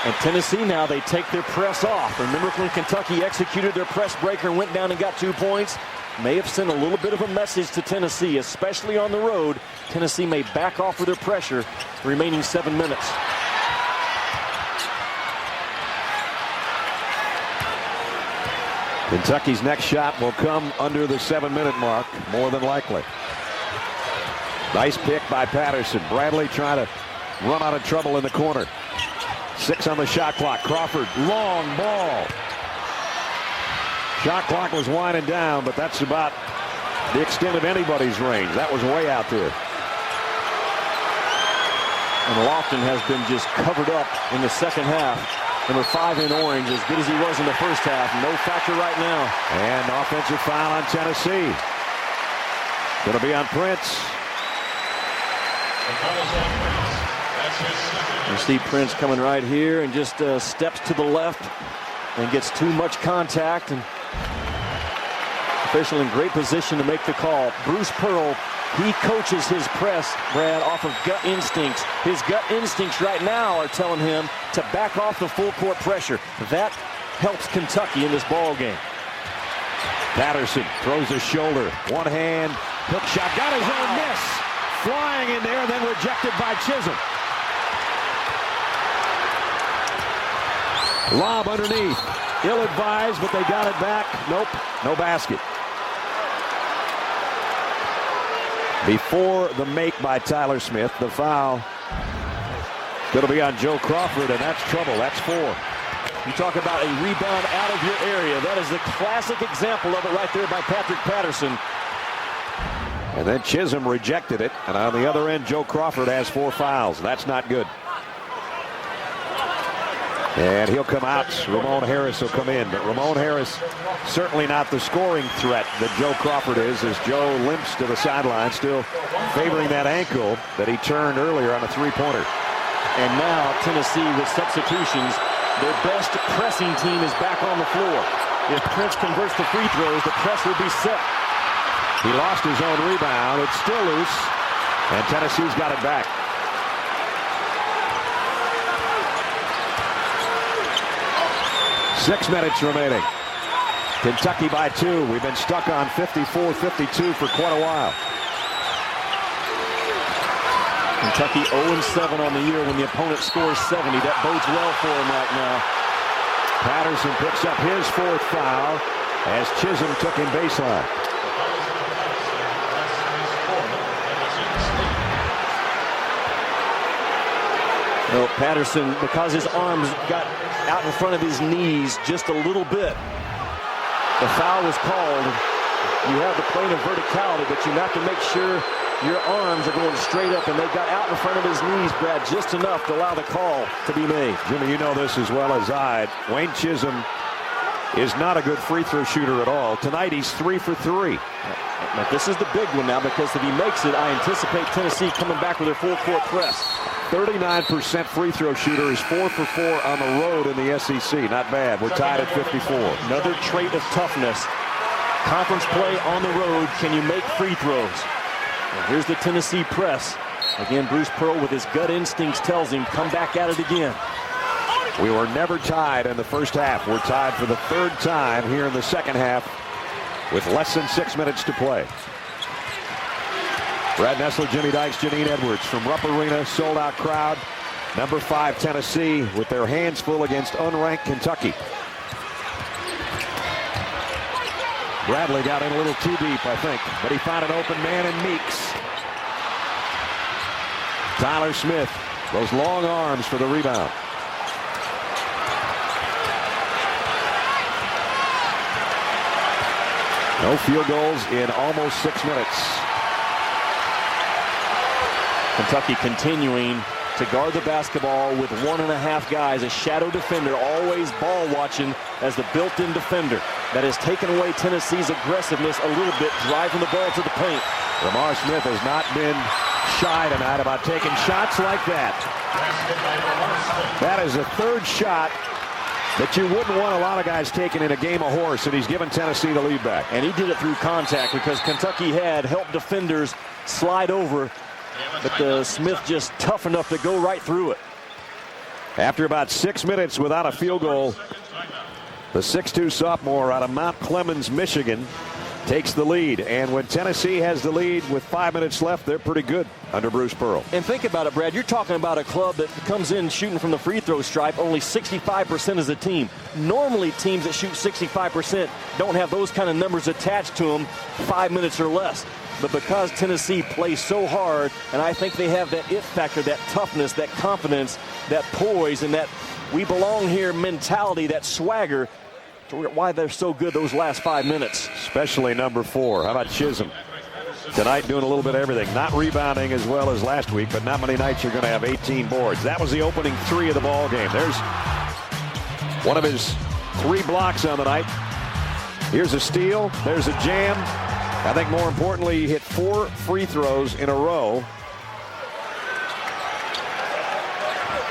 And Tennessee now, they take their press off. Remember when Kentucky executed their press breaker and went down and got 2 points? May have sent a little bit of a message to Tennessee, especially on the road. Tennessee may back off with their pressure the remaining 7 minutes. Kentucky's next shot will come under the 7-minute mark, more than likely. Nice pick by Patterson. Bradley trying to run out of trouble in the corner. 6 on the shot clock. Crawford, long ball. Shot clock was winding down, but that's about the extent of anybody's range. That was way out there. And Lofton has been just covered up in the second half. Number 5 in orange, as good as he was in the first half. No factor right now. And offensive foul on Tennessee. Going to be on Prince. You see Prince coming right here and just steps to the left and gets too much contact. And official in great position to make the call. Bruce Pearl, he coaches his press, Brad, off of gut instincts. His gut instincts right now are telling him to back off the full court pressure. That helps Kentucky in this ball game. Patterson throws his shoulder. One hand, hook shot, got his own miss. Flying in there and then rejected by Chisholm. Lob underneath. Ill-advised, but they got it back. Nope, no basket. Before the make by Tyler Smith, the foul going to be on Joe Crawford, and that's trouble. That's 4. You talk about a rebound out of your area. That is the classic example of it right there by Patrick Patterson. And then Chisholm rejected it, and on the other end, Joe Crawford has 4 fouls. That's not good. And he'll come out. Ramon Harris will come in. But Ramon Harris certainly not the scoring threat that Joe Crawford is, as Joe limps to the sideline, still favoring that ankle that he turned earlier on a 3-pointer. And now Tennessee with substitutions. Their best pressing team is back on the floor. If Prince converts the free throws, the press will be set. He lost his own rebound. It's still loose. And Tennessee's got it back. Six minutes remaining. Kentucky by 2. We've been stuck on 54-52 for quite a while. Kentucky 0-7 on the year when the opponent scores 70. That bodes well for him right now. Patterson picks up his 4th foul as Chisholm took him baseline. No, Patterson, because his arms got out in front of his knees just a little bit. The foul was called. You have the plane of verticality, but you have to make sure your arms are going straight up, and they got out in front of his knees, Brad, just enough to allow the call to be made. Jimmy, you know this as well as I. Wayne Chisholm is not a good free throw shooter at all. Tonight he's 3 for 3. But this is the big one now, because if he makes it, I anticipate Tennessee coming back with their full court press. 39% free throw shooter, is 4 for 4 on the road in the SEC. Not bad. We're tied at 54. Another trait of toughness. Conference play on the road. Can you make free throws? And here's the Tennessee press. Again, Bruce Pearl with his gut instincts tells him, come back at it again. We were never tied in the first half. We're tied for the 3rd time here in the second half with less than 6 minutes to play. Brad Nessler, Jimmy Dykes, Janine Edwards from Rupp Arena, sold-out crowd. Number 5 Tennessee with their hands full against unranked Kentucky. Bradley got in a little too deep, I think, but he found an open man in Meeks. Tyler Smith, those long arms for the rebound. No field goals in almost 6 minutes. Kentucky continuing to guard the basketball with 1.5 guys, a shadow defender, always ball watching as the built-in defender. That has taken away Tennessee's aggressiveness a little bit, driving the ball to the paint. Lamar Smith has not been shy tonight about taking shots like that. That is the 3rd shot that you wouldn't want a lot of guys taking in a game of horse, and he's given Tennessee the lead back. And he did it through contact, because Kentucky had helped defenders slide over, but Smith just tough enough to go right through it. After about 6 minutes without a field goal, the 6'2 sophomore out of Mount Clemens, Michigan, takes the lead. And when Tennessee has the lead with 5 minutes left, they're pretty good under Bruce Pearl. And think about it, Brad. You're talking about a club that comes in shooting from the free throw stripe only 65% as a team. Normally, teams that shoot 65% don't have those kind of numbers attached to them 5 minutes or less. But because Tennessee plays so hard, and I think they have that it factor, that toughness, that confidence, that poise, and that we belong here mentality, that swagger, why they're so good those last 5 minutes. Especially number 4. How about Chisholm? Tonight doing a little bit of everything. Not rebounding as well as last week, but not many nights you're going to have 18 boards. That was the opening 3 of the ball game. There's One of his 3 blocks on the night. Here's a steal. There's a jam. I think more importantly, he hit 4 free throws in a row.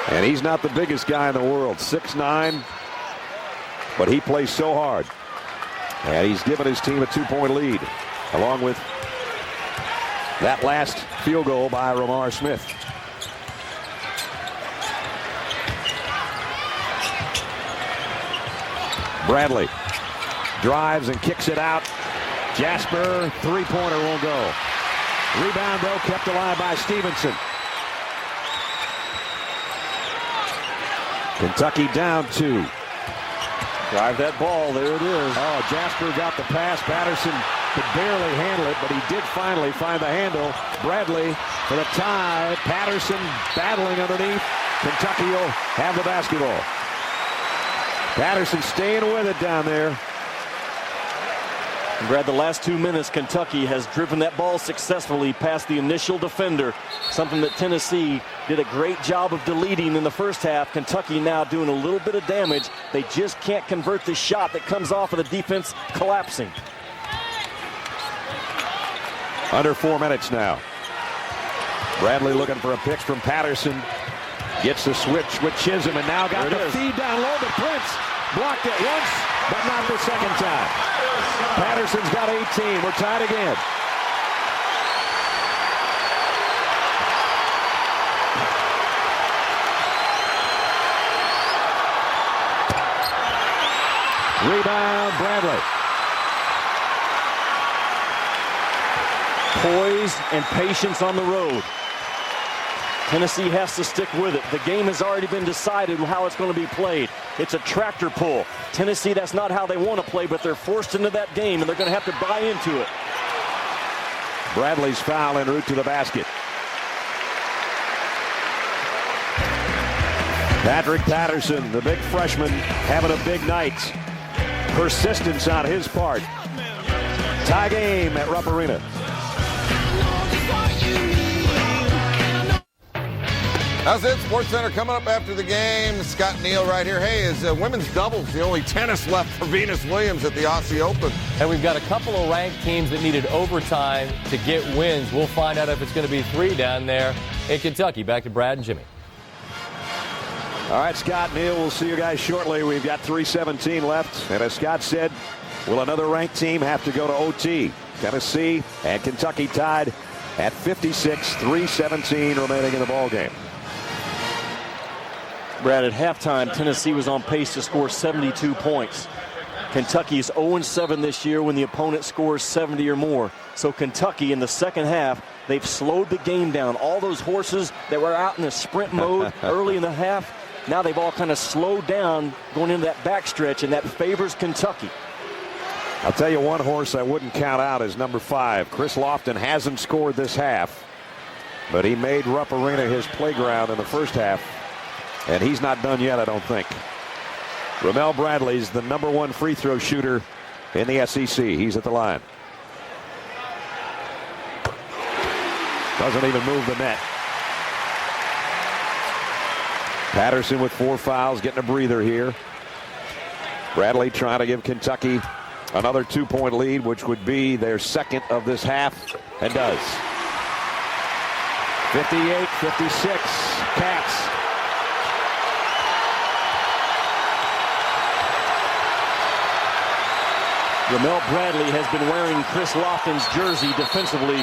And he's not the biggest guy in the world, 6'9", but he plays so hard. And he's given his team a 2-point lead, along with that last field goal by Ramar Smith. Bradley drives and kicks it out. Jasper, 3-pointer won't go. Rebound, though, kept alive by Stevenson. Kentucky down 2. Drive that ball. There it is. Oh, Jasper got the pass. Patterson could barely handle it, but he did finally find the handle. Bradley for the tie. Patterson battling underneath. Kentucky will have the basketball. Patterson staying with it down there. Brad, the last 2 minutes, Kentucky has driven that ball successfully past the initial defender, something that Tennessee did a great job of deleting in the first half. Kentucky now doing a little bit of damage. They just can't convert the shot that comes off of the defense collapsing. Under 4 minutes now. Bradley looking for a pitch from Patterson. Gets the switch with Chisholm, and now got the feed down low, but Prince blocked it once, but not the second time. Patterson's got 18. We're tied again. Rebound, Bradley. Poise and patience on the road. Tennessee has to stick with it. The game has already been decided how it's going to be played. It's a tractor pull. Tennessee, that's not how they want to play, but they're forced into that game, and they're going to have to buy into it. Bradley's foul en route to the basket. Patrick Patterson, the big freshman, having a big night. Persistence on his part. Tie game at Rupp Arena. That's it. Sports Center coming up after the game. Scott Neal right here. Hey, is women's doubles the only tennis left for Venus Williams at the Aussie Open? And we've got a couple of ranked teams that needed overtime to get wins. We'll find out if it's going to be 3 down there in Kentucky. Back to Brad and Jimmy. All right, Scott, Neal, we'll see you guys shortly. We've got 3:17 left. And as Scott said, will another ranked team have to go to OT? Tennessee and Kentucky tied at 56, 3:17 remaining in the ballgame. Brad, at halftime, Tennessee was on pace to score 72 points. Kentucky is 0-7 this year when the opponent scores 70 or more. So Kentucky in the second half, they've slowed the game down. All those horses that were out in the sprint mode early in the half, now they've all kind of slowed down going into that backstretch, and that favors Kentucky. I'll tell you one horse I wouldn't count out is number 5. Chris Lofton hasn't scored this half, but he made Rupp Arena his playground in the first half. And he's not done yet, I don't think. Ramel Bradley's the number 1 free throw shooter in the SEC. He's at the line. Doesn't even move the net. Patterson with 4 fouls, getting a breather here. Bradley trying to give Kentucky another 2-point lead, which would be their second of this half, and does. 58-56, Cats. Ramel Bradley has been wearing Chris Lofton's jersey defensively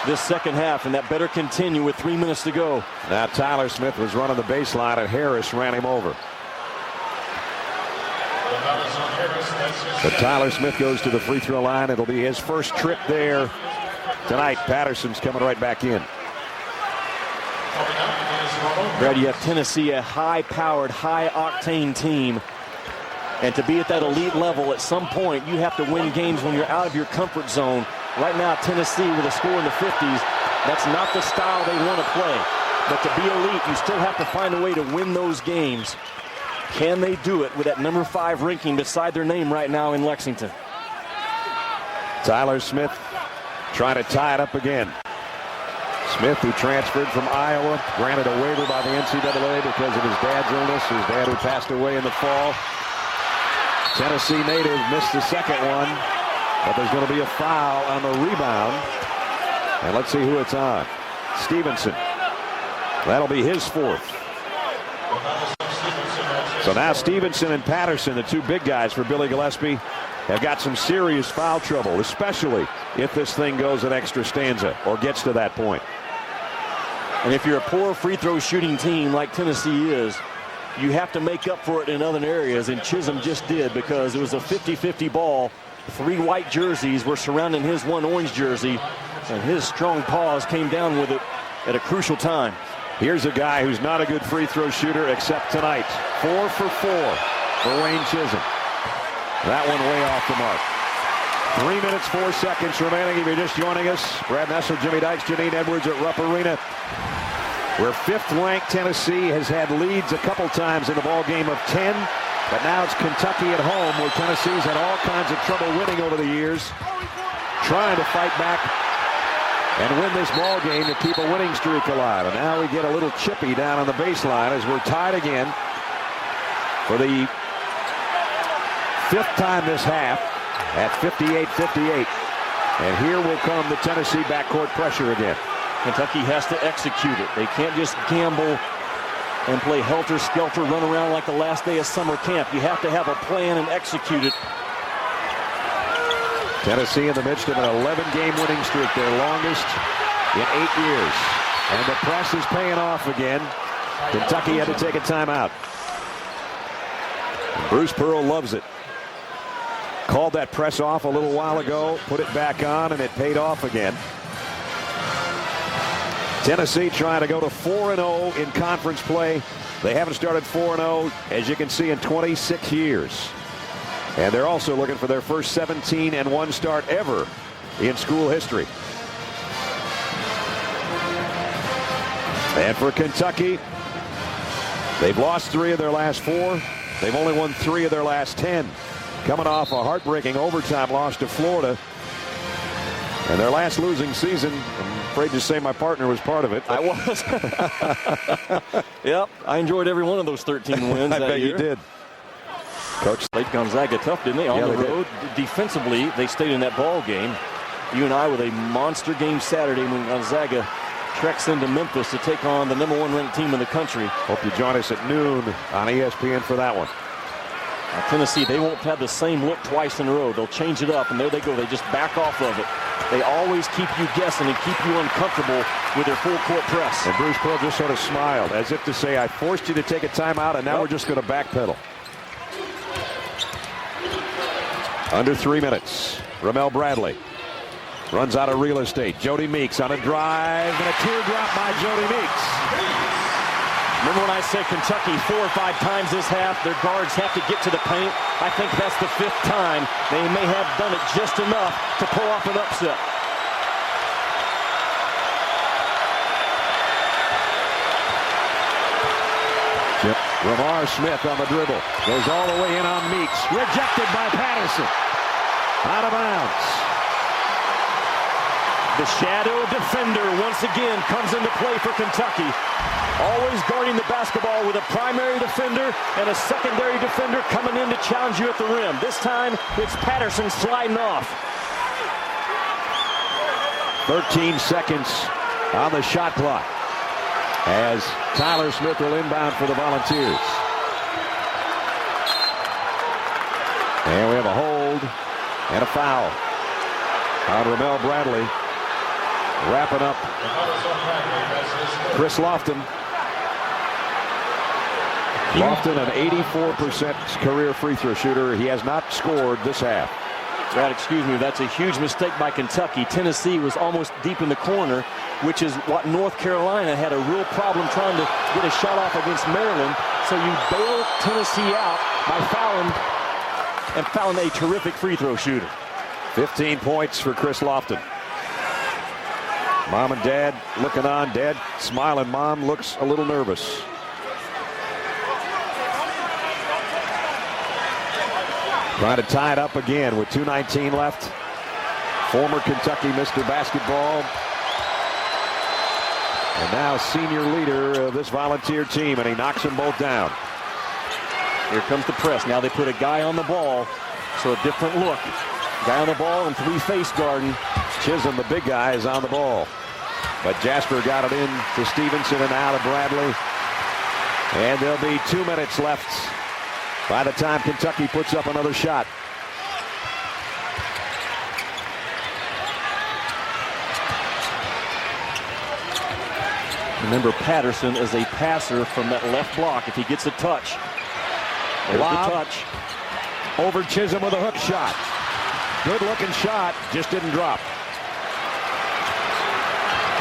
this second half, and that better continue with 3 minutes to go. Now Tyler Smith was running the baseline, and Harris ran him over. But Tyler Smith goes to the free throw line. It'll be his first trip there tonight. Patterson's coming right back in. Brad, you have Tennessee, a high-powered, high-octane team. And to be at that elite level, at some point, you have to win games when you're out of your comfort zone. Right now, Tennessee with a score in the 50s, that's not the style they want to play. But to be elite, you still have to find a way to win those games. Can they do it with that number 5 ranking beside their name right now in Lexington? Tyler Smith trying to tie it up again. Smith, who transferred from Iowa, granted a waiver by the NCAA because of his dad's illness, his dad who passed away in the fall. Tennessee native missed the second one, but there's going to be a foul on the rebound. And let's see who it's on. Stevenson. That'll be his fourth. So now Stevenson and Patterson, the two big guys for Billy Gillespie, have got some serious foul trouble, especially if this thing goes an extra stanza or gets to that point. And if you're a poor free throw shooting team like Tennessee is, you have to make up for it in other areas, and Chisholm just did, because it was a 50-50 ball. 3 white jerseys were surrounding his 1 orange jersey, and his strong paws came down with it at a crucial time. Here's a guy who's not a good free throw shooter except tonight. 4 for 4 for Wayne Chisholm. That one way off the mark. 3 minutes, 4 seconds remaining. If you're just joining us, Brad Nessel, Jimmy Dykes, Janine Edwards at Rupp Arena, where 5th-ranked Tennessee has had leads a couple times in the ball game of 10. But now it's Kentucky at home, where Tennessee's had all kinds of trouble winning over the years, trying to fight back and win this ball game to keep a winning streak alive. And now we get a little chippy down on the baseline as we're tied again for the 5th time this half at 58-58. And here will come the Tennessee backcourt pressure again. Kentucky has to execute it. They can't just gamble and play helter-skelter, run around like the last day of summer camp. You have to have a plan and execute it. Tennessee in the midst of an 11-game winning streak, their longest in 8 years. And the press is paying off again. Kentucky had to take a timeout. Bruce Pearl loves it. Called that press off a little while ago, put it back on, and it paid off again. Tennessee trying to go to 4-0 in conference play. They haven't started 4-0, as you can see, in 26 years. And they're also looking for their first 17-1 start ever in school history. And for Kentucky, they've lost 3 of their last 4. They've only won 3 of their last 10. Coming off a heartbreaking overtime loss to Florida. And their last losing season, I'm afraid to say my partner was part of it. I was. Yep, I enjoyed every one of those 13 wins I that bet year. you did. Coach Played Gonzaga tough, didn't they? On the road. Defensively, they stayed in that ball game. You and I with a monster game Saturday when Gonzaga treks into Memphis to take on the #1 ranked team in the country. Hope you join us at noon on ESPN for that one. Now, Tennessee, they won't have the same look twice in a row. They'll change it up, and there they go. They just back off of it. They always keep you guessing and keep you uncomfortable with their full court press. And Bruce Pearl just sort of smiled as if to say, I forced you to take a timeout, and now we're just going to backpedal. Under 3 minutes. Ramel Bradley runs out of real estate. Jody Meeks on a drive, and a teardrop by Jody Meeks. Remember when I said Kentucky 4 or 5 times this half, their guards have to get to the paint? I think that's the 5th time. They may have done it just enough to pull off an upset. Ramar Smith on the dribble. Goes all the way in on Meeks. Rejected by Patterson. Out of bounds. The shadow defender once again comes into play for Kentucky. Always guarding the basketball with a primary defender and a secondary defender coming in to challenge you at the rim. This time, it's Patterson sliding off. 13 seconds on the shot clock as Tyler Smith will inbound for the Volunteers. And we have a hold and a foul on Ramel Bradley. Wrapping up Chris Lofton. Lofton, an 84% career free throw shooter. He has not scored this half. Brad, excuse me, that's a huge mistake by Kentucky. Tennessee was almost deep in the corner, which is what North Carolina had a real problem trying to get a shot off against Maryland. So you bail Tennessee out by fouling a terrific free throw shooter. 15 points for Chris Lofton. Mom and Dad looking on. Dad smiling. Mom looks a little nervous. Trying to tie it up again with 2:19 left. Former Kentucky Mr. Basketball. And now senior leader of this Volunteer team, and he knocks them both down. Here comes the press. Now they put a guy on the ball, so a different look. Guy on the ball and 3 face guarding. Chisholm, the big guy, is on the ball. But Jasper got it in to Stevenson and out of Bradley. And there'll be 2 minutes left by the time Kentucky puts up another shot. Remember, Patterson is a passer from that left block if he gets a touch. There's the touch. Over Chisholm with a hook shot. Good looking shot, just didn't drop.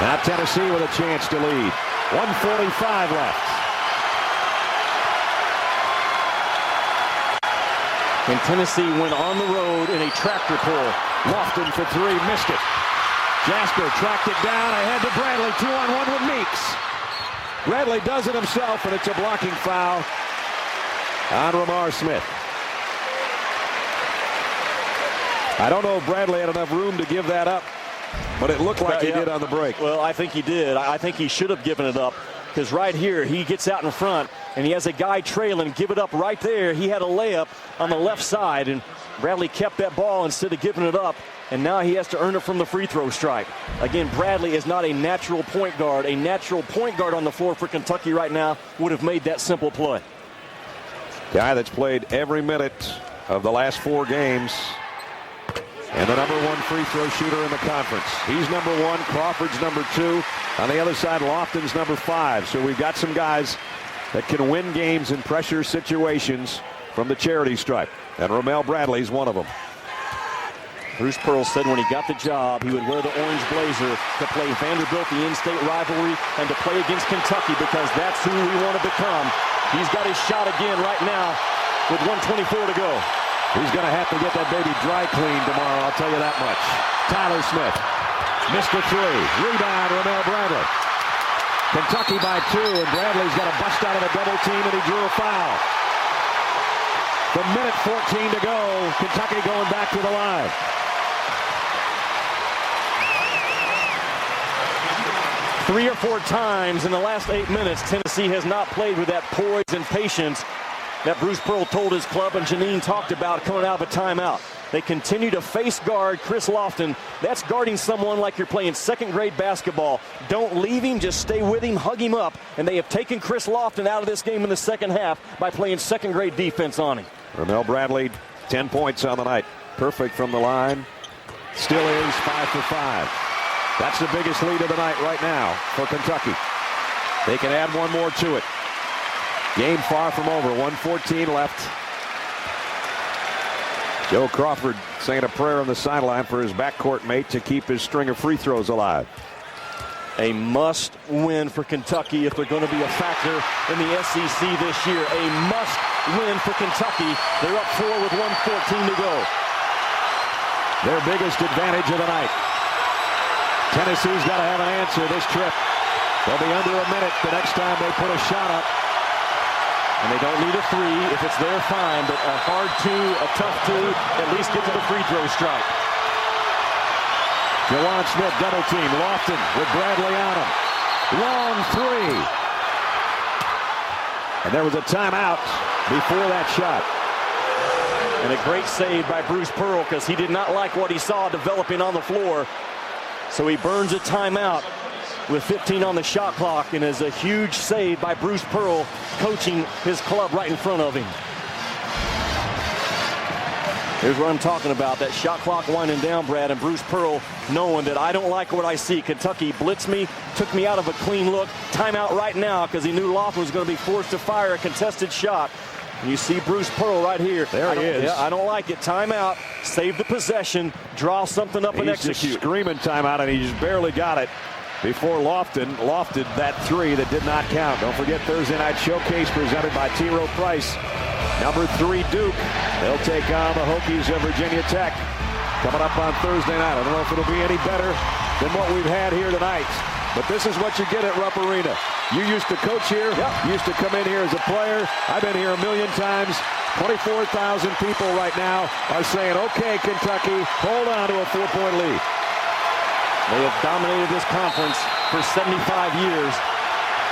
Now Tennessee with a chance to lead. 1:45 left. And Tennessee went on the road in a tractor pull. Lofton for 3, missed it. Jasper tracked it down ahead to Bradley. 2-on-1 with Meeks. Bradley does it himself, and it's a blocking foul on Ramar Smith. I don't know if Bradley had enough room to give that up, but it looked like he did on the break. Well, I think he did. I think he should have given it up, because right here he gets out in front and he has a guy trailing. Give it up right there. He had a layup on the left side, and Bradley kept that ball instead of giving it up, and now he has to earn it from the free throw stripe. Again, Bradley is not a natural point guard. A natural point guard on the floor for Kentucky right now would have made that simple play. Guy that's played every minute of the last 4 games. And the #1 free throw shooter in the conference. He's #1. Crawford's #2. On the other side, Lofton's #5. So we've got some guys that can win games in pressure situations from the charity stripe. And Ramel Bradley's one of them. Bruce Pearl said when he got the job, he would wear the orange blazer to play Vanderbilt, the in-state rivalry, and to play against Kentucky, because that's who we want to become. He's got his shot again right now with 1:24 to go. He's going to have to get that baby dry cleaned tomorrow, I'll tell you that much. Tyler Smith missed a 3. Rebound, Ramel Bradley. Kentucky by 2, and Bradley's got a bust out of a double team, and he drew a foul. The minute 14 to go, Kentucky going back to the line. Three or 4 times in the last 8 minutes, Tennessee has not played with that poise and patience that Bruce Pearl told his club and Janine talked about coming out of a timeout. They continue to face guard Chris Lofton. That's guarding someone like you're playing second-grade basketball. Don't leave him, just stay with him, hug him up. And they have taken Chris Lofton out of this game in the second half by playing second-grade defense on him. Ramel Bradley, 10 points on the night. Perfect from the line. Still is 5 for 5. That's the biggest lead of the night right now for Kentucky. They can add one more to it. Game far from over. 1:14 left. Joe Crawford saying a prayer on the sideline for his backcourt mate to keep his string of free throws alive. A must-win for Kentucky if they're going to be a factor in the SEC this year. A must-win for Kentucky. They're up 4 with 1:14 to go. Their biggest advantage of the night. Tennessee's got to have an answer this trip. They'll be under a minute the next time they put a shot up. And they don't need a 3. If it's there, fine. But a hard 2, a tough 2, at least get to the free throw stripe. Jawan Smith double team. Lofton with Bradley on him. Long 3. And there was a timeout before that shot. And a great save by Bruce Pearl, because he did not like what he saw developing on the floor. So he burns a timeout with 15 on the shot clock, and is a huge save by Bruce Pearl, coaching his club right in front of him. Here's what I'm talking about, that shot clock winding down, Brad, and Bruce Pearl knowing that I don't like what I see. Kentucky blitzed me, took me out of a clean look. Timeout right now, because he knew Lofton was going to be forced to fire a contested shot. And you see Bruce Pearl right here. There he is. Yeah, I don't like it. Timeout, save the possession, draw something up and execute. He's just screaming timeout, and he just barely got it before Lofton lofted that 3 that did not count. Don't forget Thursday Night Showcase presented by T. Rowe Price. Number 3 Duke. They'll take on the Hokies of Virginia Tech. Coming up on Thursday night. I don't know if it'll be any better than what we've had here tonight. But this is what you get at Rupp Arena. You used to coach here. Yep. Used to come in here as a player. I've been here a million times. 24,000 people right now are saying, okay, Kentucky, hold on to a 4-point lead. They have dominated this conference for 75 years.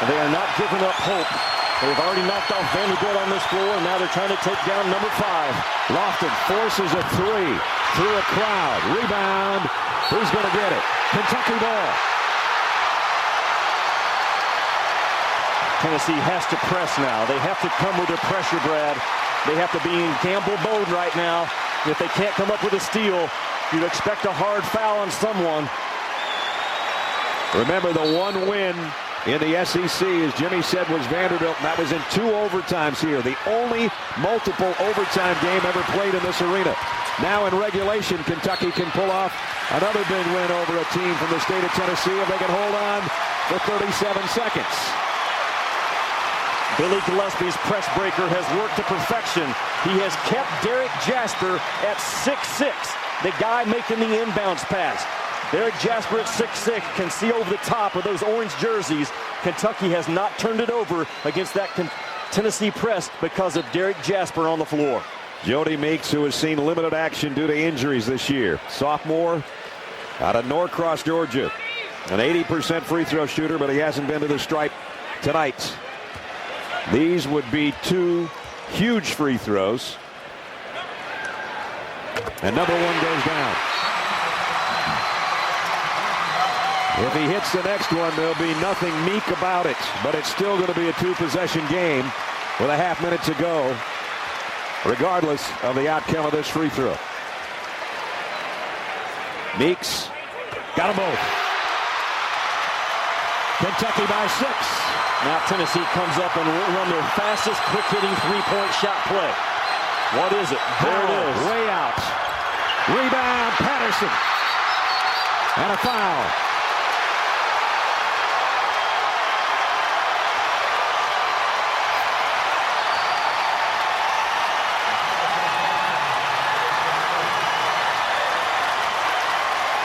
And they are not giving up hope. They've already knocked off Vanderbilt on this floor, and now they're trying to take down number 5. Lofton forces a 3 through a crowd. Rebound. Who's going to get it? Kentucky ball. Tennessee has to press now. They have to come with their pressure, Brad. They have to be in gamble mode right now. If they can't come up with a steal, you'd expect a hard foul on someone. Remember, the one win in the SEC, as Jimmy said, was Vanderbilt, and that was in 2 overtimes here. The only multiple overtime game ever played in this arena. Now in regulation, Kentucky can pull off another big win over a team from the state of Tennessee if they can hold on for 37 seconds. Billy Gillespie's press breaker has worked to perfection. He has kept Derek Jasper at 6'6", the guy making the inbounds pass. Derek Jasper at 6'6" can see over the top of those orange jerseys. Kentucky has not turned it over against that Tennessee press because of Derek Jasper on the floor. Jody Meeks, who has seen limited action due to injuries this year. Sophomore out of Norcross, Georgia. An 80% free throw shooter, but he hasn't been to the stripe tonight. These would be 2 huge free throws. Another one goes down. If he hits the next one, there'll be nothing meek about it, but it's still going to be a 2-possession game with a half minute to go, regardless of the outcome of this free throw. Meeks got them both. Kentucky by 6. Now Tennessee comes up and run their fastest quick-hitting three-point shot play. What is it? There it is. Way out. Rebound, Patterson. And a foul.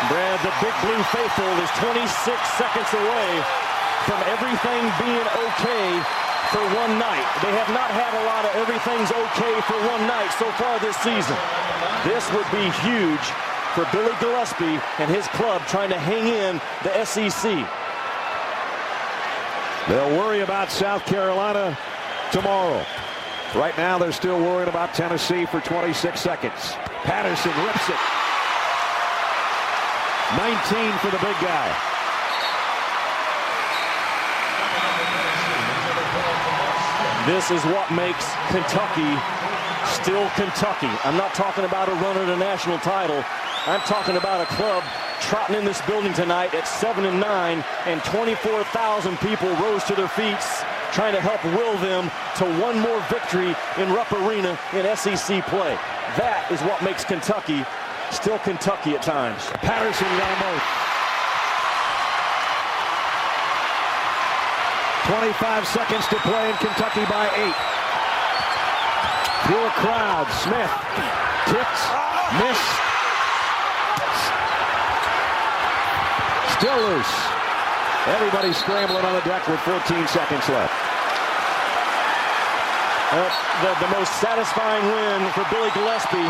Brad, the Big Blue faithful is 26 seconds away from everything being okay for one night. They have not had a lot of everything's okay for one night so far this season. This would be huge for Billy Gillespie and his club trying to hang in the SEC. They'll worry about South Carolina tomorrow. Right now, they're still worried about Tennessee for 26 seconds. Patterson rips it. 19 for the big guy. This is what makes Kentucky still Kentucky. I'm not talking about a run at a national title. I'm talking about a club trotting in this building tonight at 7-9, and 24,000 people rose to their feet trying to help will them to one more victory in Rupp Arena in SEC play. That is what makes Kentucky still Kentucky at times. Patterson got both. 25 seconds to play and Kentucky by 8. Through a crowd, Smith tips, miss. Still loose. Everybody scrambling on the deck with 14 seconds left. The most satisfying win for Billy Gillespie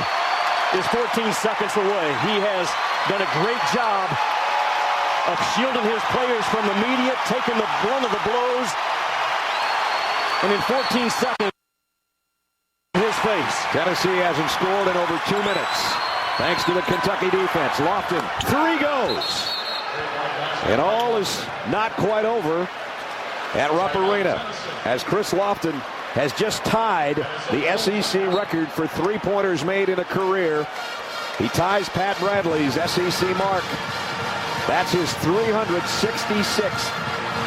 is 14 seconds away. He has done a great job of shielding his players from the media, taking the brunt of the blows, and in 14 seconds, his face. Tennessee hasn't scored in over 2 minutes, thanks to the Kentucky defense. Lofton, 3 goes. And all is not quite over at Rupp Arena, as Chris Lofton has just tied the SEC record for three-pointers made in a career. He ties Pat Bradley's SEC mark. That's his 366th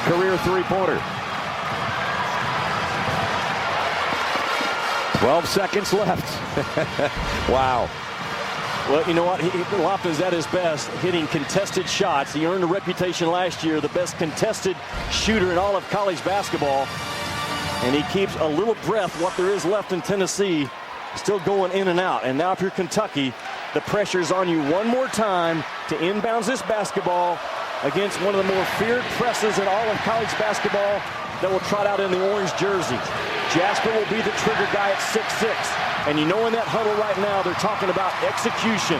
career three-pointer. 12 seconds left. Wow. Well, you know what? Lofton's at his best, hitting contested shots. He earned a reputation last year, the best contested shooter in all of college basketball. And he keeps a little breath, what there is left in Tennessee, still going in and out. And now if you're Kentucky, the pressure's on you one more time to inbounds this basketball against one of the more feared presses in all of college basketball that will trot out in the orange jerseys. Jasper will be the trigger guy at 6'6". And you know in that huddle right now, they're talking about execution.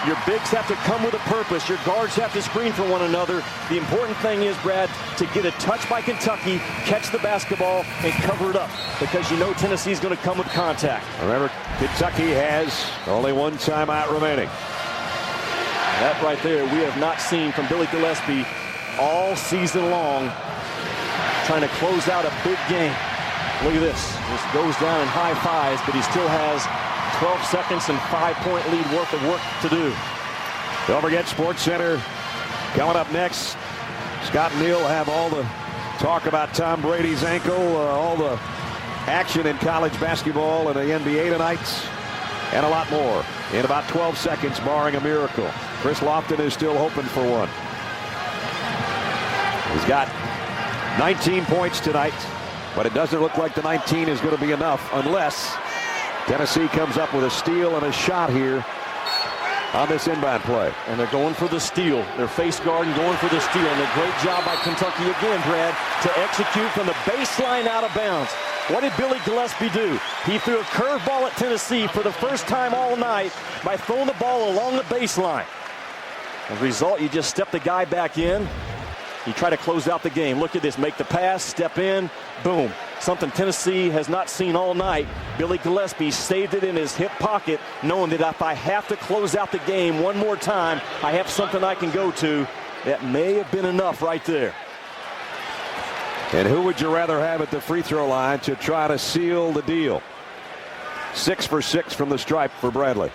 Your bigs have to come with a purpose. Your guards have to screen for one another. The important thing is, Brad, to get a touch by Kentucky, catch the basketball, and cover it up, because you know Tennessee's going to come with contact. Remember, Kentucky has only one timeout remaining. That right there we have not seen from Billy Gillispie all season long, trying to close out a big game. Look at this. This goes down in high fives, but he still has 12 seconds and 5-point lead worth of work to do. Don't forget SportsCenter coming up next. Scott and Neil have all the talk about Tom Brady's ankle, all the action in college basketball and the NBA tonight, and a lot more in about 12 seconds, barring a miracle. Chris Lofton is still hoping for one. He's got 19 points tonight, but it doesn't look like the 19 is going to be enough unless Tennessee comes up with a steal and a shot here on this inbound play. And they're going for the steal. They're face guarding, going for the steal. And a great job by Kentucky again, Brad, to execute from the baseline out of bounds. What did Billy Gillispie do? He threw a curveball at Tennessee for the first time all night by throwing the ball along the baseline. As a result, you just step the guy back in. You try to close out the game. Look at this. Make the pass, step in, boom. Something Tennessee has not seen all night. Billy Gillispie saved it in his hip pocket, knowing that if I have to close out the game one more time, I have something I can go to. That may have been enough right there. And who would you rather have at the free throw line to try to seal the deal? 6 for 6 from the stripe for Bradley.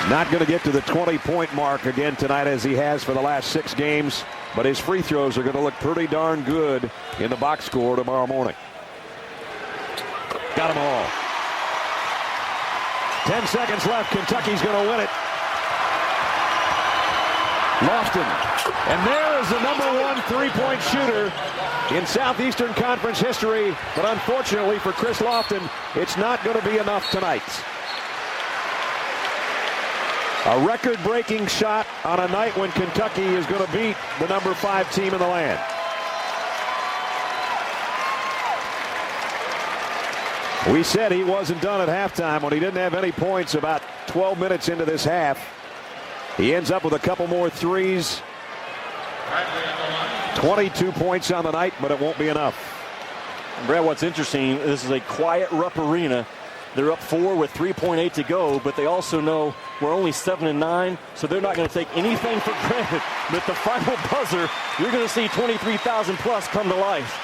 Not going to get to the 20-point mark again tonight as he has for the last 6 games, but his free throws are going to look pretty darn good in the box score tomorrow morning. Got them all. 10 seconds left. Kentucky's going to win it. Lofton. And there is the #1 3-point shooter in Southeastern Conference history. But unfortunately for Chris Lofton, it's not going to be enough tonight. A record-breaking shot on a night when Kentucky is going to beat the #5 team in the land. We said he wasn't done at halftime when he didn't have any points about 12 minutes into this half. He ends up with a couple more threes. 22 points on the night, but it won't be enough. And Brad, what's interesting, this is a quiet Rupp Arena. They're up 4 with 3.8 to go, but they also know we're only 7-9, so they're not going to take anything for granted. But the final buzzer, you're going to see 23,000 plus come to life.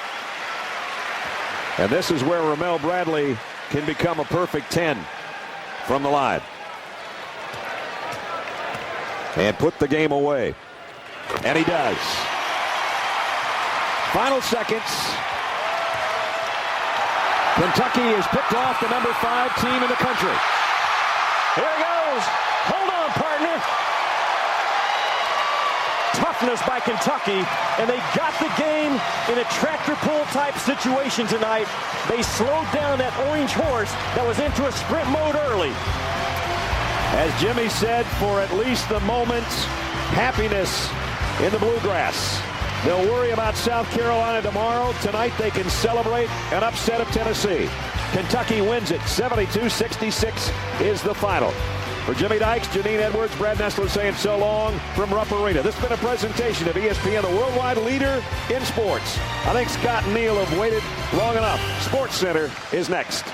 And this is where Ramel Bradley can become a perfect 10 from the line. And put the game away. And he does. Final seconds. Kentucky is picked off the #5 team in the country. Here it goes. Hold on, partner. Toughness by Kentucky, and they got the game in a tractor pull type situation tonight. They slowed down that orange horse that was into a sprint mode early. As Jimmy said, for at least the moment, happiness in the bluegrass. They'll worry about South Carolina tomorrow. Tonight they can celebrate an upset of Tennessee. Kentucky wins it. 72-66 is the final. For Jimmy Dykes, Janine Edwards, Brad Nessler saying so long from Rupp Arena. This has been a presentation of ESPN, the worldwide leader in sports. I think Scott and Neil have waited long enough. SportsCenter is next.